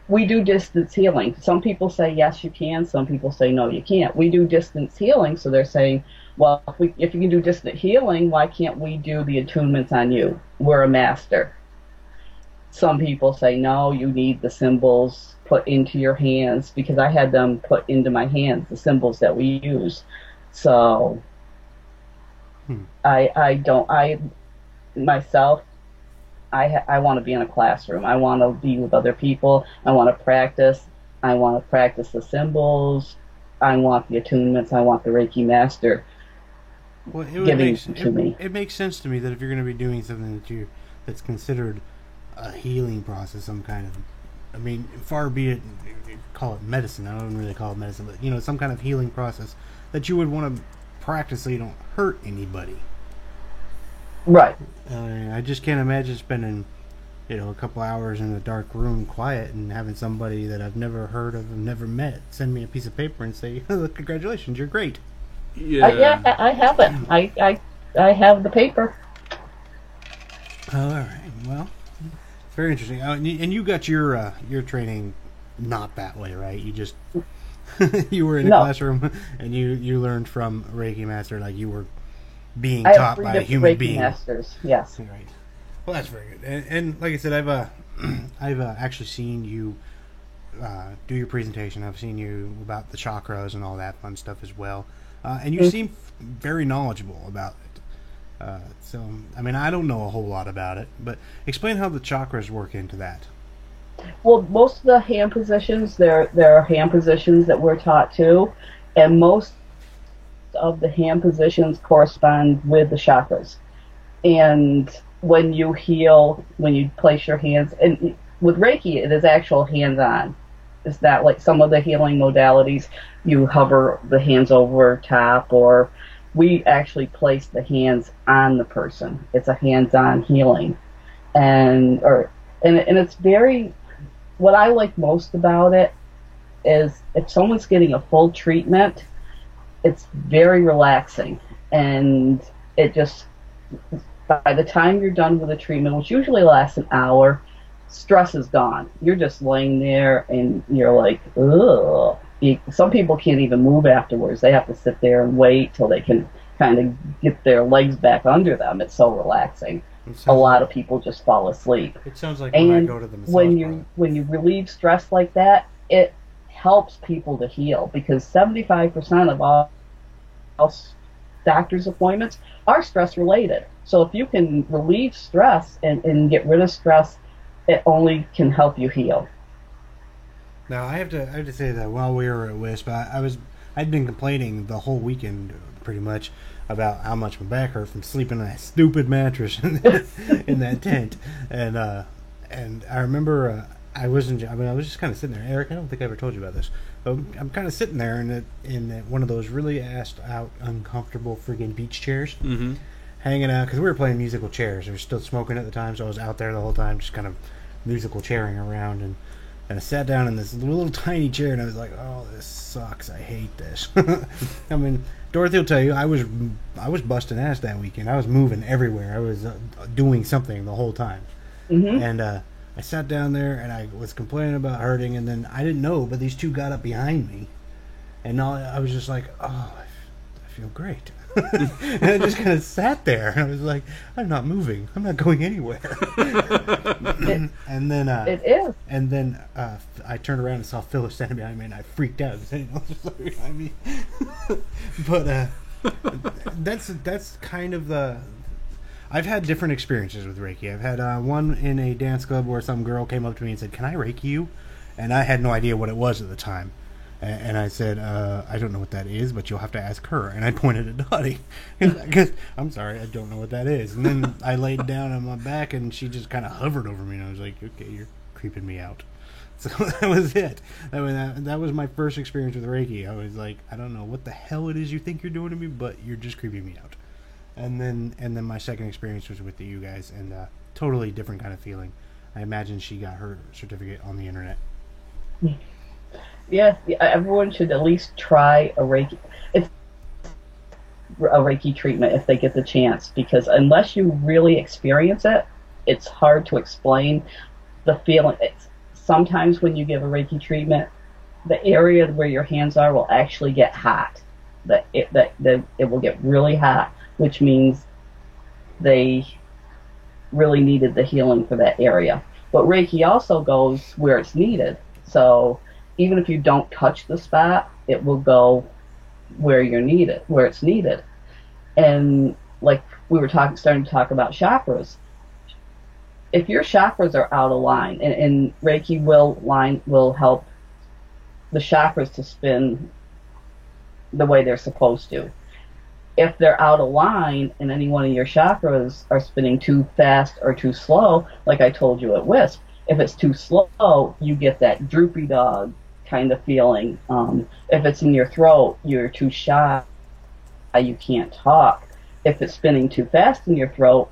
We do distance healing. Some people say yes, you can. Some people say no, you can't. We do distance healing, so they're saying, well, if you can do distant healing, why can't we do the attunements on you? We're a master. Some people say no, you need the symbols put into your hands, because I had them put into my hands, the symbols that we use. So I want to be in a classroom. I want to be with other people. I want to practice. I want to practice the symbols. I want the attunements. I want the Reiki master giving to me. It makes sense to me that if you're going to be doing something that's considered a healing process, some kind of, far be it, call it medicine. I don't really call it medicine, but some kind of healing process that you would want to practice so you don't hurt anybody. Right. I just can't imagine spending, a couple hours in a dark room, quiet, and having somebody that I've never heard of and never met send me a piece of paper and say, "Oh, congratulations, you're great." Yeah, I have it. I have the paper. All right. Well, very interesting. And you got your training not that way, right? You just you were in a classroom and you learned from Reiki master, like you were being taught by a human being. Masters, yes. Right. Well, that's very good. And like I said, I've actually seen you do your presentation. I've seen you about the chakras and all that fun stuff as well. And you seem very knowledgeable about it. So, I don't know a whole lot about it, but explain how the chakras work into that. Well, most of the hand positions, there are hand positions that we're taught to, and most of the hand positions correspond with the chakras. And when you heal, when you place your hands, and with Reiki, it is actual hands-on. It's not like some of the healing modalities, you hover the hands over top, or we actually place the hands on the person. It's a hands-on healing. And it's very, what I like most about it is if someone's getting a full treatment, it's very relaxing, and it just, by the time you're done with the treatment, which usually lasts an hour, stress is gone. You're just laying there and you're like, ugh. Some people can't even move afterwards. They have to sit there and wait till they can kind of get their legs back under them. It's so relaxing. A lot of people just fall asleep. It sounds like when I go to the massage when you relieve stress like that, it helps people to heal, because 75% of all doctor's appointments are stress related. So if you can relieve stress and get rid of stress, it only can help you heal. Now I have to say that while we were at WISP, I'd been complaining the whole weekend pretty much about how much my back hurt from sleeping on that stupid mattress in that tent, and I remember I was just kind of sitting there. Eric, I don't think I ever told you about this. But I'm kind of sitting there in one of those really assed out, uncomfortable friggin' beach chairs, hanging out, because we were playing musical chairs. We were still smoking at the time, so I was out there the whole time, just kind of musical chairing around, and I sat down in this little tiny chair, and I was like, "Oh, this sucks. I hate this." I mean, Dorothy will tell you, I was busting ass that weekend. I was moving everywhere. I was doing something the whole time, and I sat down there and I was complaining about hurting, and then I didn't know, but these two got up behind me, and I was just like, "Oh, I feel great." And I just kind of sat there, and I was like, "I'm not moving. I'm not going anywhere." And then it is. And then I turned around and saw Phyllis standing behind me, and I freaked out because I didn't know she was behind me. But that's kind of the. I've had different experiences with Reiki. I've had one in a dance club where some girl came up to me and said, "Can I Reiki you?" And I had no idea what it was at the time. And I said, "I don't know what that is, but you'll have to ask her." And I pointed at Dottie. Because, "I'm sorry, I don't know what that is." And then I laid down on my back, and she just kind of hovered over me. And I was like, "Okay, you're creeping me out." So that was it. That was my first experience with Reiki. I was like, "I don't know what the hell it is you think you're doing to me, but you're just creeping me out." And then my second experience was with you guys, and totally different kind of feeling. I imagine she got her certificate on the internet. Yes, everyone should at least try a Reiki. It's a Reiki treatment if they get the chance, because unless you really experience it, it's hard to explain the feeling. Sometimes when you give a Reiki treatment, the area where your hands are will actually get hot. It will get really hot, which means they really needed the healing for that area. But Reiki also goes where it's needed. So even if you don't touch the spot, it will go where it's needed. And like we were starting to talk about chakras. If your chakras are out of line, and Reiki will help the chakras to spin the way they're supposed to. If they're out of line and any one of your chakras are spinning too fast or too slow, like I told you at WISP, if it's too slow, you get that droopy dog kind of feeling. If it's in your throat, you're too shy, you can't talk. If it's spinning too fast in your throat,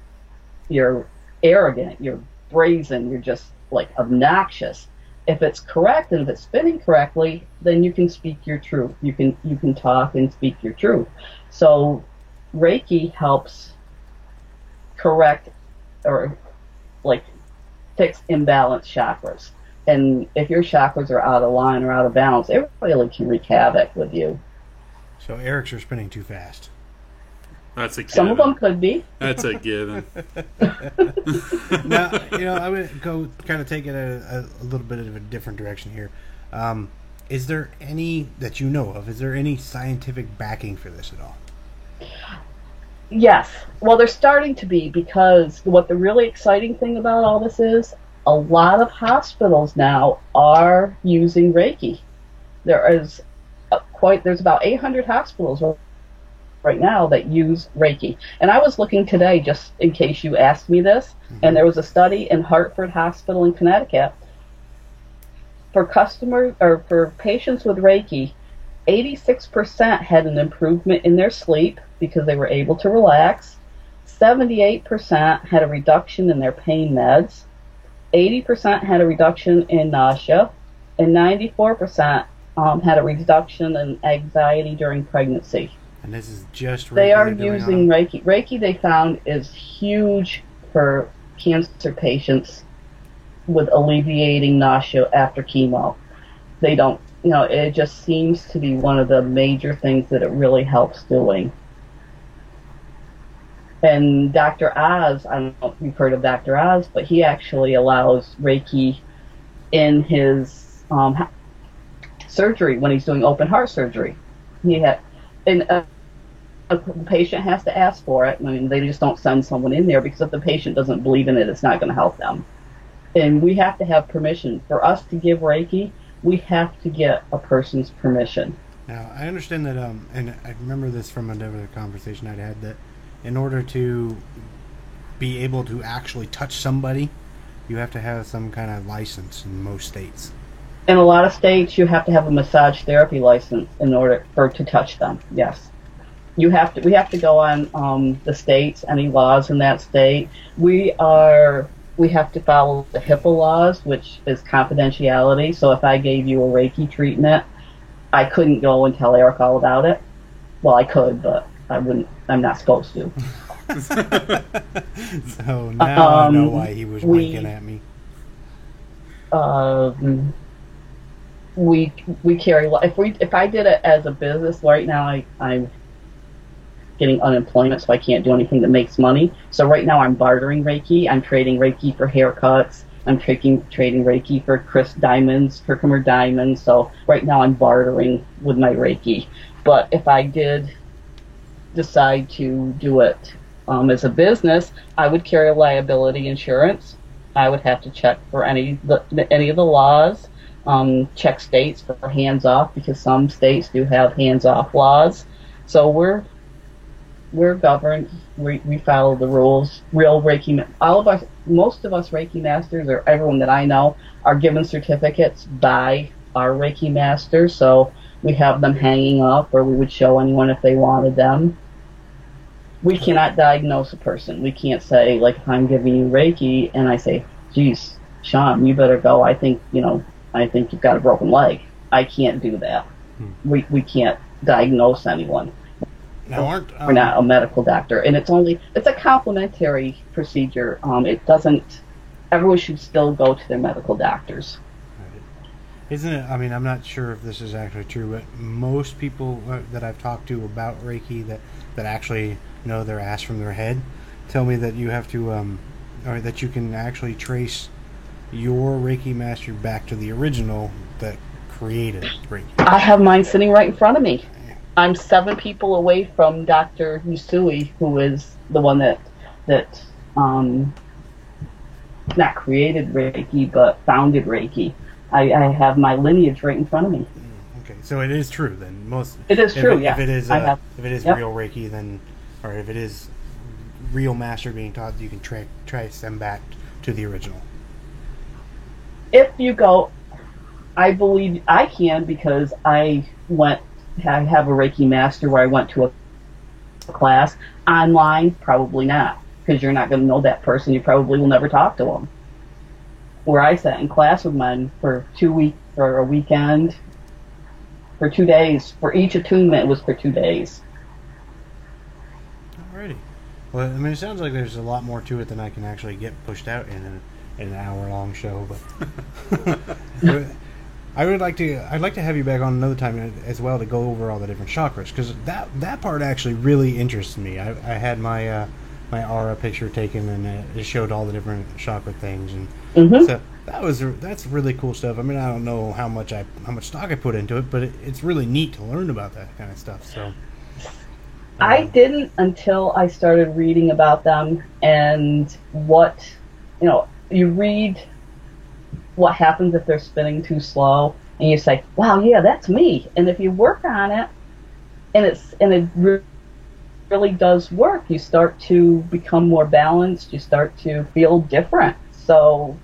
you're arrogant, you're brazen, you're just like obnoxious. If it's correct and if it's spinning correctly, then you can speak your truth. You can talk and speak your truth. So Reiki helps correct or like fix imbalanced chakras. And if your chakras are out of line or out of balance, it really can wreak havoc with you. So Eric's are spinning too fast. That's a given. Some of them could be. That's a given. Now, I'm going to go kind of take it a little bit of a different direction here. Is there any, that you know of, is there any scientific backing for this at all? Yes. Well, they're starting to be, because what the really exciting thing about all this is, a lot of hospitals now are using Reiki. There's about 800 hospitals right now that use Reiki. And I was looking today, just in case you asked me this, and there was a study in Hartford Hospital in Connecticut. For patients with Reiki, 86% had an improvement in their sleep because they were able to relax. 78% had a reduction in their pain meds. 80% had a reduction in nausea, and 94% had a reduction in anxiety during pregnancy. And this is just they are using Reiki. Reiki, they found, is huge for cancer patients with alleviating nausea after chemo. They don't, it just seems to be one of the major things that it really helps doing. And Dr. Oz, I don't know if you've heard of Dr. Oz, but he actually allows Reiki in his surgery when he's doing open heart surgery. The patient has to ask for it. I mean, they just don't send someone in there because if the patient doesn't believe in it, it's not going to help them. And we have to have permission. For us to give Reiki, we have to get a person's permission. Now, I understand that, and I remember this from another conversation I'd had, that in order to be able to actually touch somebody, you have to have some kind of license in most states. In a lot of states, you have to have a massage therapy license in order to touch them. Yes, we have to go on the states, any laws in that state. We have to follow the HIPAA laws, which is confidentiality. So if I gave you a Reiki treatment, I couldn't go and tell Eric all about it. Well, I could, but I wouldn't. I'm not supposed to. So now I know why he was winking at me. We carry. If I did it as a business right now, I'm getting unemployment, so I can't do anything that makes money. So right now I'm bartering Reiki. I'm trading Reiki for haircuts. I'm trading Reiki for Herkimer diamonds. So right now I'm bartering with my Reiki. But if I did decide to do it as a business, I would carry liability insurance. I would have to check for any of the laws. Check states for hands off, because some states do have hands off laws. So we're governed. We follow the rules. Real Reiki. Most of us Reiki masters, or everyone that I know, are given certificates by our Reiki masters. So we have them hanging up, or we would show anyone if they wanted them. We cannot diagnose a person. We can't say, like, if I'm giving you Reiki and I say, geez, Sean, you better go. I think you've got a broken leg. I can't do that. We can't diagnose anyone. Now, we're not a medical doctor, and it's a complimentary procedure. Everyone should still go to their medical doctors. Isn't it? I mean, I'm not sure if this is actually true, but most people that I've talked to about Reiki that actually know their ass from their head tell me that you have to, or that you can actually trace your Reiki master back to the original that created Reiki. I have mine sitting right in front of me. I'm 7 people away from Dr. Usui, who is the one that not created Reiki, but founded Reiki. I have my lineage right in front of me. Okay, so it is true then. It is true, yeah. If it is yep. real Reiki, then, or if it is real master being taught, you can trace them back to the original. If you go, I believe I can, because I have a Reiki master where I went to a class. Online, probably not, because you're not going to know that person. You probably will never talk to them. Where I sat in class with mine for 2 weeks, for a weekend, for 2 days. For each attunement, it was for 2 days. Alrighty. Well, I mean, it sounds like there's a lot more to it than I can actually get pushed out in an hour-long show, but I'd like to have you back on another time as well to go over all the different chakras, because that part actually really interests me. I had my my aura picture taken, and it showed all the different chakra things, and so that's really cool stuff. I mean, I don't know how much stock I put into it, but it's really neat to learn about that kind of stuff. So I didn't until I started reading about them, and you read what happens if they're spinning too slow, and you say, wow, yeah, that's me. And if you work on it, and it really does work, you start to become more balanced, you start to feel different. So,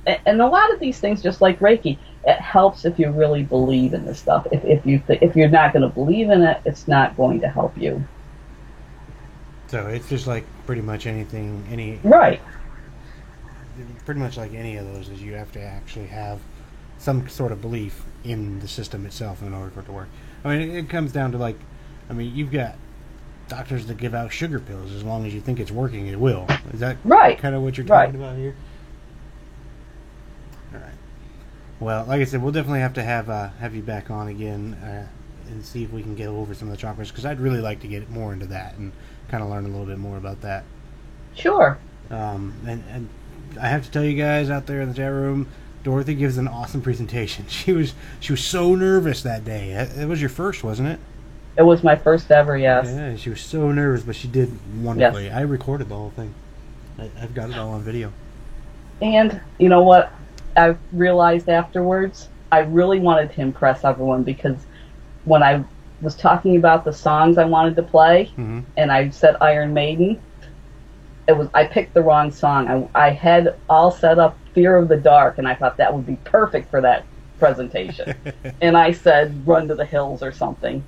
and a lot of these things, just like Reiki, it helps if you really believe in this stuff. If you're not going to believe in it, it's not going to help you. So it's just like pretty much anything, right. Pretty much like any of those, is you have to actually have some sort of belief in the system itself in order for it to work. I mean, it comes down to you've got doctors that give out sugar pills. As long as you think it's working, it will. Is that right? Kind of what you're talking about here? All right. Well, like I said, we'll definitely have to have you back on again and see if we can get over some of the chakras, because I'd really like to get more into that and kind of learn a little bit more about that. Sure. And I have to tell you guys out there in the chat room, Dorothy gives an awesome presentation. She was so nervous that day. It was your first, wasn't it? It was my first ever, yes. Yeah, she was so nervous, but she did wonderfully. Yes. I recorded the whole thing. I've got it all on video. And you know what? I realized afterwards, I really wanted to impress everyone, because when I was talking about the songs I wanted to play, and I said Iron Maiden, I picked the wrong song. I had all set up Fear of the Dark, and I thought that would be perfect for that presentation. And I said Run to the Hills or something.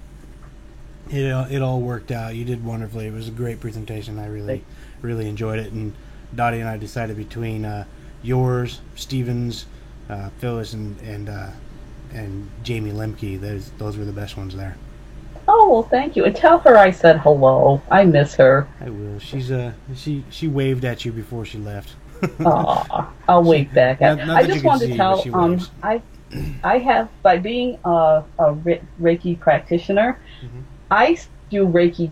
It all worked out. You did wonderfully. It was a great presentation. I really enjoyed it. And Dottie and I decided between yours, Stevens, Phyllis, and Jamie Lemke. Those were the best ones there. Oh, well, thank you. And tell her I said hello. I miss her. I will. She's she waved at you before she left. Aw, I'll wave back at her. I just wanted to tell, I have, by being a Reiki practitioner, I do Reiki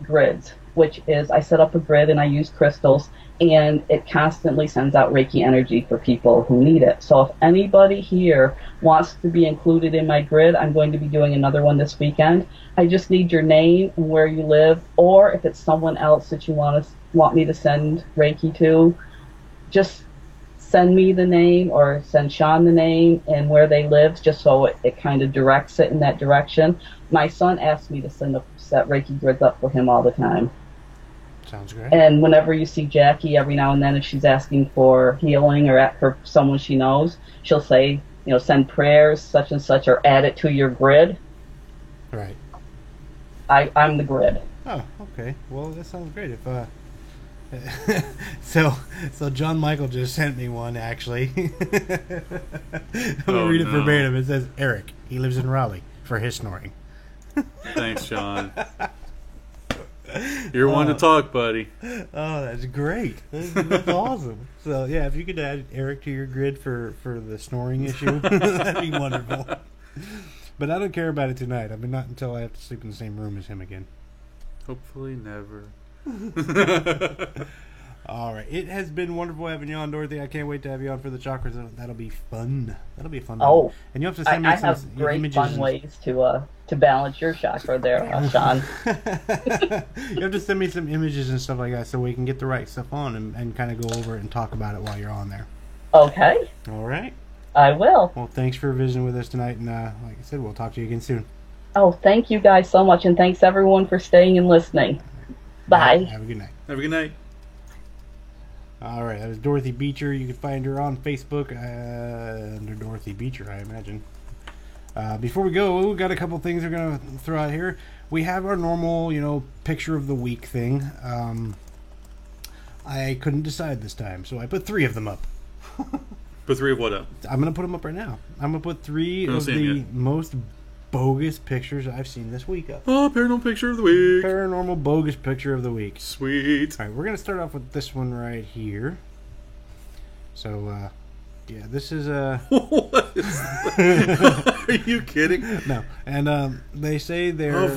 grids, which is I set up a grid and I use crystals, and it constantly sends out Reiki energy for people who need it. So if anybody here wants to be included in my grid, I'm going to be doing another one this weekend. I just need your name and where you live, or if it's someone else that you want me to send Reiki to, just send me the name or send Sean the name and where they live, just so it kind of directs it in that direction. My son asked me to set Reiki grids up for him all the time. Sounds great. And whenever you see Jackie, every now and then, if she's asking for healing or for someone she knows, she'll say, send prayers, such and such, or add it to your grid. Right. I'm the grid. Oh, okay. Well, that sounds great. If so John Michael just sent me one, actually. I'm gonna read it verbatim. It says, Eric, he lives in Raleigh, for his snoring. Thanks, John. You're one to talk, buddy. Oh, that's great. That's awesome. So, yeah, if you could add Eric to your grid for the snoring issue, that'd be wonderful. But I don't care about it tonight. I mean, not until I have to sleep in the same room as him again. Hopefully never. All right. It has been wonderful having you on, Dorothy. I can't wait to have you on for the chakras. That'll be fun. That'll be a fun. Oh, and you have to send me I have great fun ways to balance your chakra there, Sean. You have to send me some images and stuff like that so we can get the right stuff on and kind of go over it and talk about it while you're on there. Okay. All right. I will. Well, thanks for visiting with us tonight, and like I said, we'll talk to you again soon. Oh, thank you guys so much, and thanks everyone for staying and listening. Bye. Have a good night. Have a good night. All right, that was Dorothy Beecher. You can find her on Facebook under Dorothy Beecher, I imagine. Before we go, we've got a couple things we're going to throw out here. We have our normal, picture of the week thing. I couldn't decide this time, so I put 3 of them up. Put 3 of what up? I'm going to put them up right now. I'm going to put 3 of the most bogus pictures I've seen this week up. Oh, paranormal picture of the week. Paranormal bogus picture of the week. Sweet. All right, we're going to start off with this one right here. So, yeah, this is What is that? Are you kidding? No. And they say they're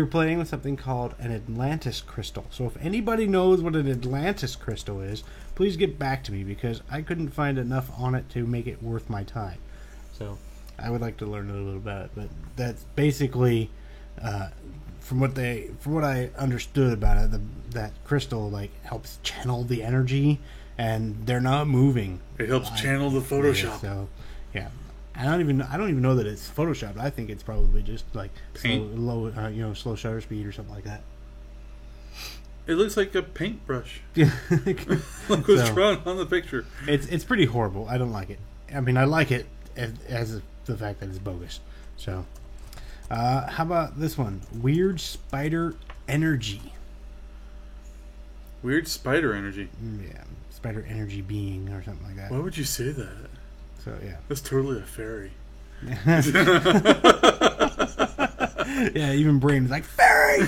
playing with something called an Atlantis crystal. So if anybody knows what an Atlantis crystal is, please get back to me, because I couldn't find enough on it to make it worth my time. So I would like to learn a little about it, but that's basically from what I understood about it, that crystal helps channel the energy, and they're not moving. It helps channel the Photoshop. Yeah, so yeah, I don't even know that it's Photoshopped. I think it's probably just slow shutter speed or something like that. It looks like a paintbrush. Yeah, look what's drawn on the picture. It's pretty horrible. I don't like it. I mean, I like it as the fact that it's bogus. So, how about this one? Weird spider energy. Weird spider energy. Yeah, spider energy being or something like that. Why would you say that? So yeah, that's totally a fairy. Yeah, even Brain is like, fairy.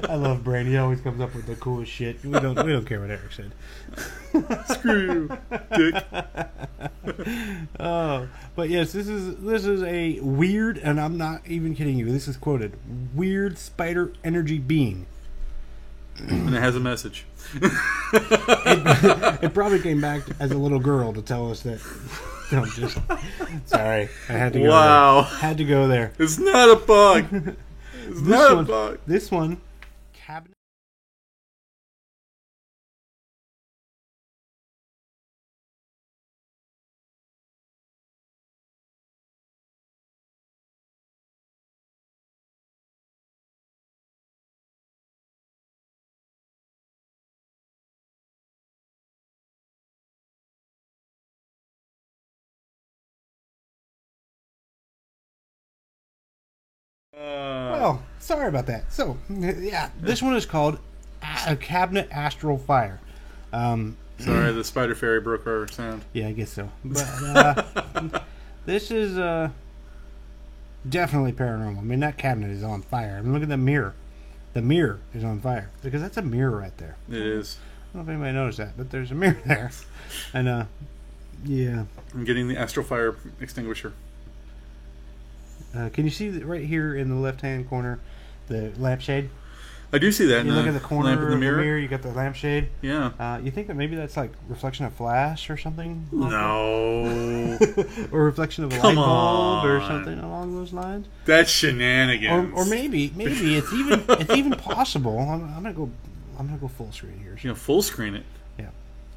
I love Brain. He always comes up with the coolest shit. We don't care what Eric said. Screw you, dick. Oh, but yes, this is a weird, and I'm not even kidding you. This is quoted: weird spider energy being. And it has a message. It probably came back as a little girl to tell us that. No, just sorry. I had to go Wow. there. Had to go there. It's not a bug. It's not a bug. This one, cabinet. Well, sorry about that. So, yeah, this one is called a Cabinet Astral Fire. Sorry, the Spider Fairy broke our sound. Yeah, I guess so. But this is definitely paranormal. I mean, that cabinet is on fire. I mean, look at the mirror. The mirror is on fire because that's a mirror right there. It is. I don't know if anybody noticed that, but there's a mirror there. And yeah. I'm getting the Astral Fire extinguisher. Can you see right here in the left-hand corner the lampshade? I do see that. You look at the corner lamp in the of mirror. the mirror. You got the lampshade. Yeah. You think that maybe that's like reflection of flash or something? No. Or reflection of a Come light bulb or on. something along those lines. That's shenanigans. Or maybe it's even possible. I'm gonna go full screen here. You know, full screen it. Yeah.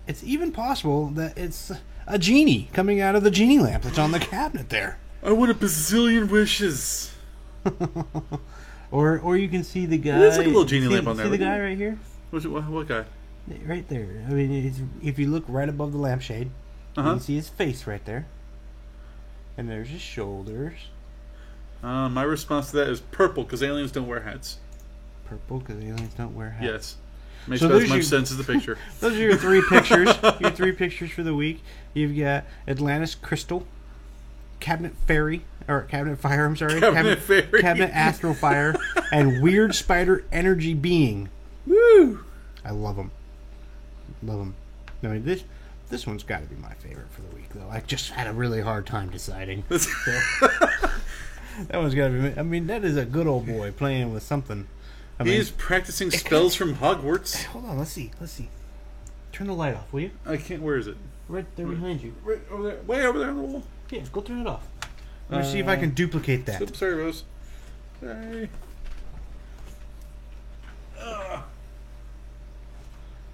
It's even possible that it's a genie coming out of the genie lamp that's on the cabinet there. I want a bazillion wishes. Or you can see the guy. There's like a little genie lamp on there. See the guy right here? What guy? Right there. I mean, if you look right above the lampshade, you can see his face right there. And there's his shoulders. My response to that is purple, because aliens don't wear hats. Purple, because aliens don't wear hats. Yes. Makes So about as there's much your- sense as the picture. Those are your three pictures. Your three pictures for the week. You've got Atlantis Crystal, Cabinet Fairy, or Cabinet Fire, I'm sorry. Cabinet Fairy. Cabinet Astral Fire, and Weird Spider Energy Being. Woo! I love them. Love them. I mean, this one's got to be my favorite for the week, though. I just had a really hard time deciding. So, that one's got to be... I mean, that is a good old boy playing with something. I mean, He's practicing spells from Hogwarts. hold on, let's see. Turn the light off, will you? I can't. Where is it? Right there behind you. Right over there. Way over there on the wall. Yeah, go turn it off. Let me see if I can duplicate that. Oops, sorry, Rose. Sorry.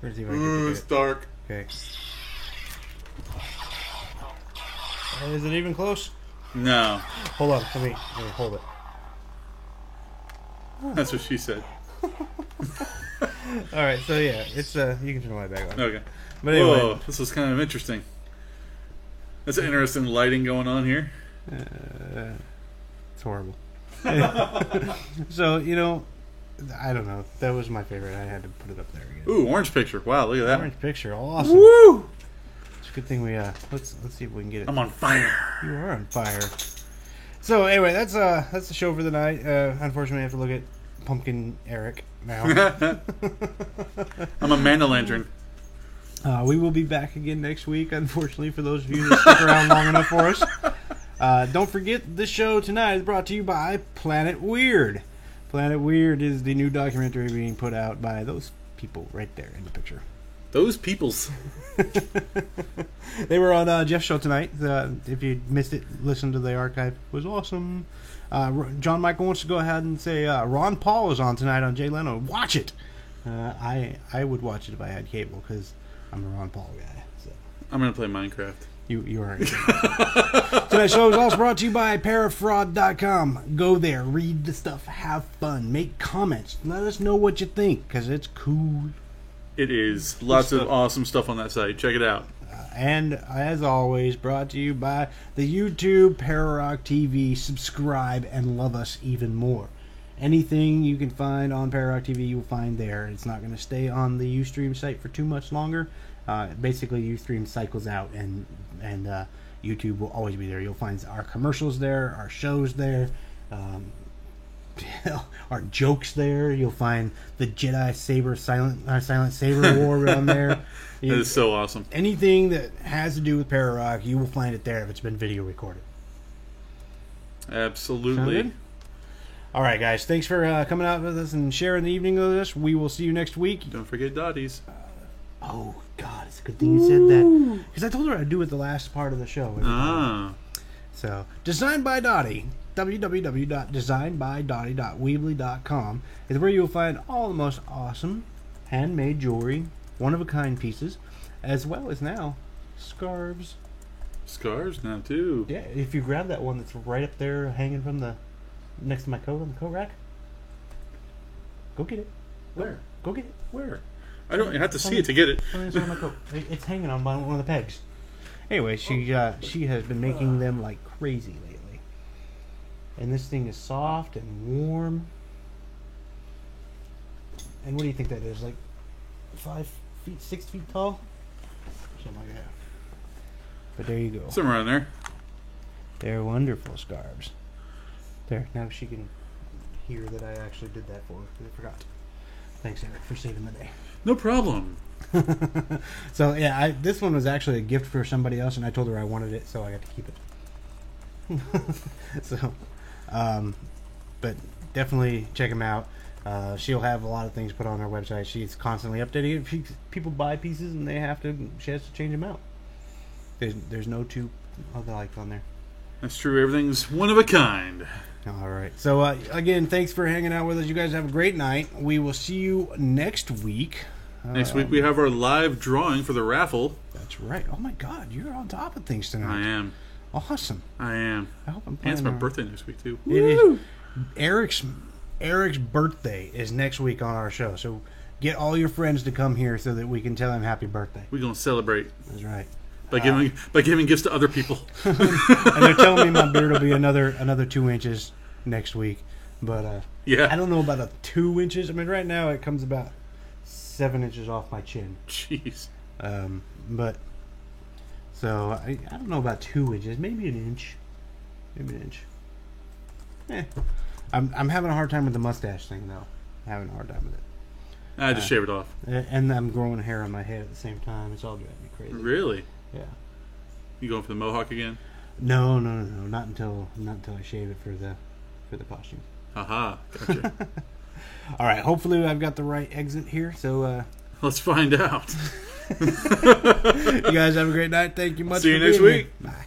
Let's see if I can Ooh, duplicate it's it. dark. Okay. Is it even close? No. Hold on, let me hold it. That's what she said. All right, so yeah, it's you can turn the light back on. Okay. But anyway, Whoa, this was kind of interesting. That's interesting lighting going on here. it's horrible. So I don't know. That was my favorite. I had to put it up there again. Ooh, orange picture. Wow, look at that. Orange picture, awesome. Woo! It's a good thing we let's see if we can get it. I'm on fire. You are on fire. So anyway, that's the show for the night. Unfortunately, I have to look at Pumpkin Eric now. I'm Amanda Lantern. We will be back again next week, unfortunately, for those of you that stick around long enough for us. Don't forget, the show tonight is brought to you by Planet Weird. Planet Weird is the new documentary being put out by those people right there in the picture. Those peoples. They were on Jeff's show tonight. If you missed it, listen to the archive. It was awesome. John Michael wants to go ahead and say Ron Paul is on tonight on Jay Leno. Watch it. I would watch it if I had cable because I'm a Ron Paul guy. So. I'm going to play Minecraft. You are. Tonight's show is also brought to you by parafraud.com. Go there, read the stuff, have fun, make comments. Let us know what you think because it's cool. It is. Lots of awesome stuff on that site. Check it out. And as always, brought to you by the YouTube Pararock TV. Subscribe and love us even more. Anything you can find on Pararock TV, you'll find there. It's not going to stay on the Ustream site for too much longer. Basically, Ustream cycles out, and YouTube will always be there. You'll find our commercials there, our shows there, our jokes there. You'll find the Jedi Saber Silent Saber War on there. That is so awesome. Anything that has to do with Pararock, you will find it there if it's been video recorded. Absolutely. All right, guys. Thanks for coming out with us and sharing the evening with us. We will see you next week. Don't forget Dottie's. Oh, God. It's a good thing you said that. Because I told her I'd do it the last part of the show. So, Designed by Dottie. www.designbydottie.weebly.com is where you'll find all the most awesome handmade jewelry, one-of-a-kind pieces, as well as now scarves. Scarves now, too. Yeah, if you grab that one that's right up there hanging from the next to my coat on the coat rack, go get it. Where? Go get it. Where? I don't have to see it to get it. On my coat. It's hanging on one of the pegs. Anyway, she has been making them like crazy lately. And this thing is soft and warm. And what do you think that is? Like 5 feet, 6 feet tall? Something like that. But there you go. Somewhere around there. They're wonderful scarves. There, now she can hear that I actually did that for her. I forgot. Thanks, Eric, for saving the day. No problem. So, yeah, this one was actually a gift for somebody else, and I told her I wanted it, so I got to keep it. So, but definitely check them out. She'll have a lot of things put on her website. She's constantly updating it. People buy pieces, and she has to change them out. There's no two alike on there. That's true. Everything's one of a kind. All right. So, again, thanks for hanging out with us. You guys have a great night. We will see you next week. Next week we have our live drawing for the raffle. That's right. Oh, my God. You're on top of things tonight. I am. Awesome. I am. I hope I'm and it's my birthday next week, too. It is. Eric's birthday is next week on our show. So get all your friends to come here so that we can tell him happy birthday. We're going to celebrate. That's right. By giving gifts to other people. And they're telling me my beard will be another 2 inches next week. But yeah, I don't know about 2 inches. I mean, right now it comes about 7 inches off my chin. Jeez. But so I don't know about 2 inches. Maybe an inch. I'm having a hard time with the mustache thing though. I'm having a hard time with it. I just shave it off. And I'm growing hair on my head at the same time. It's all driving me crazy. Really? Yeah. You going for the mohawk again? No. Not until I shave it for the costume. Aha, gotcha. All right. Hopefully I've got the right exit here. So let's find out. You guys have a great night. Thank you much. See you next week. Bye.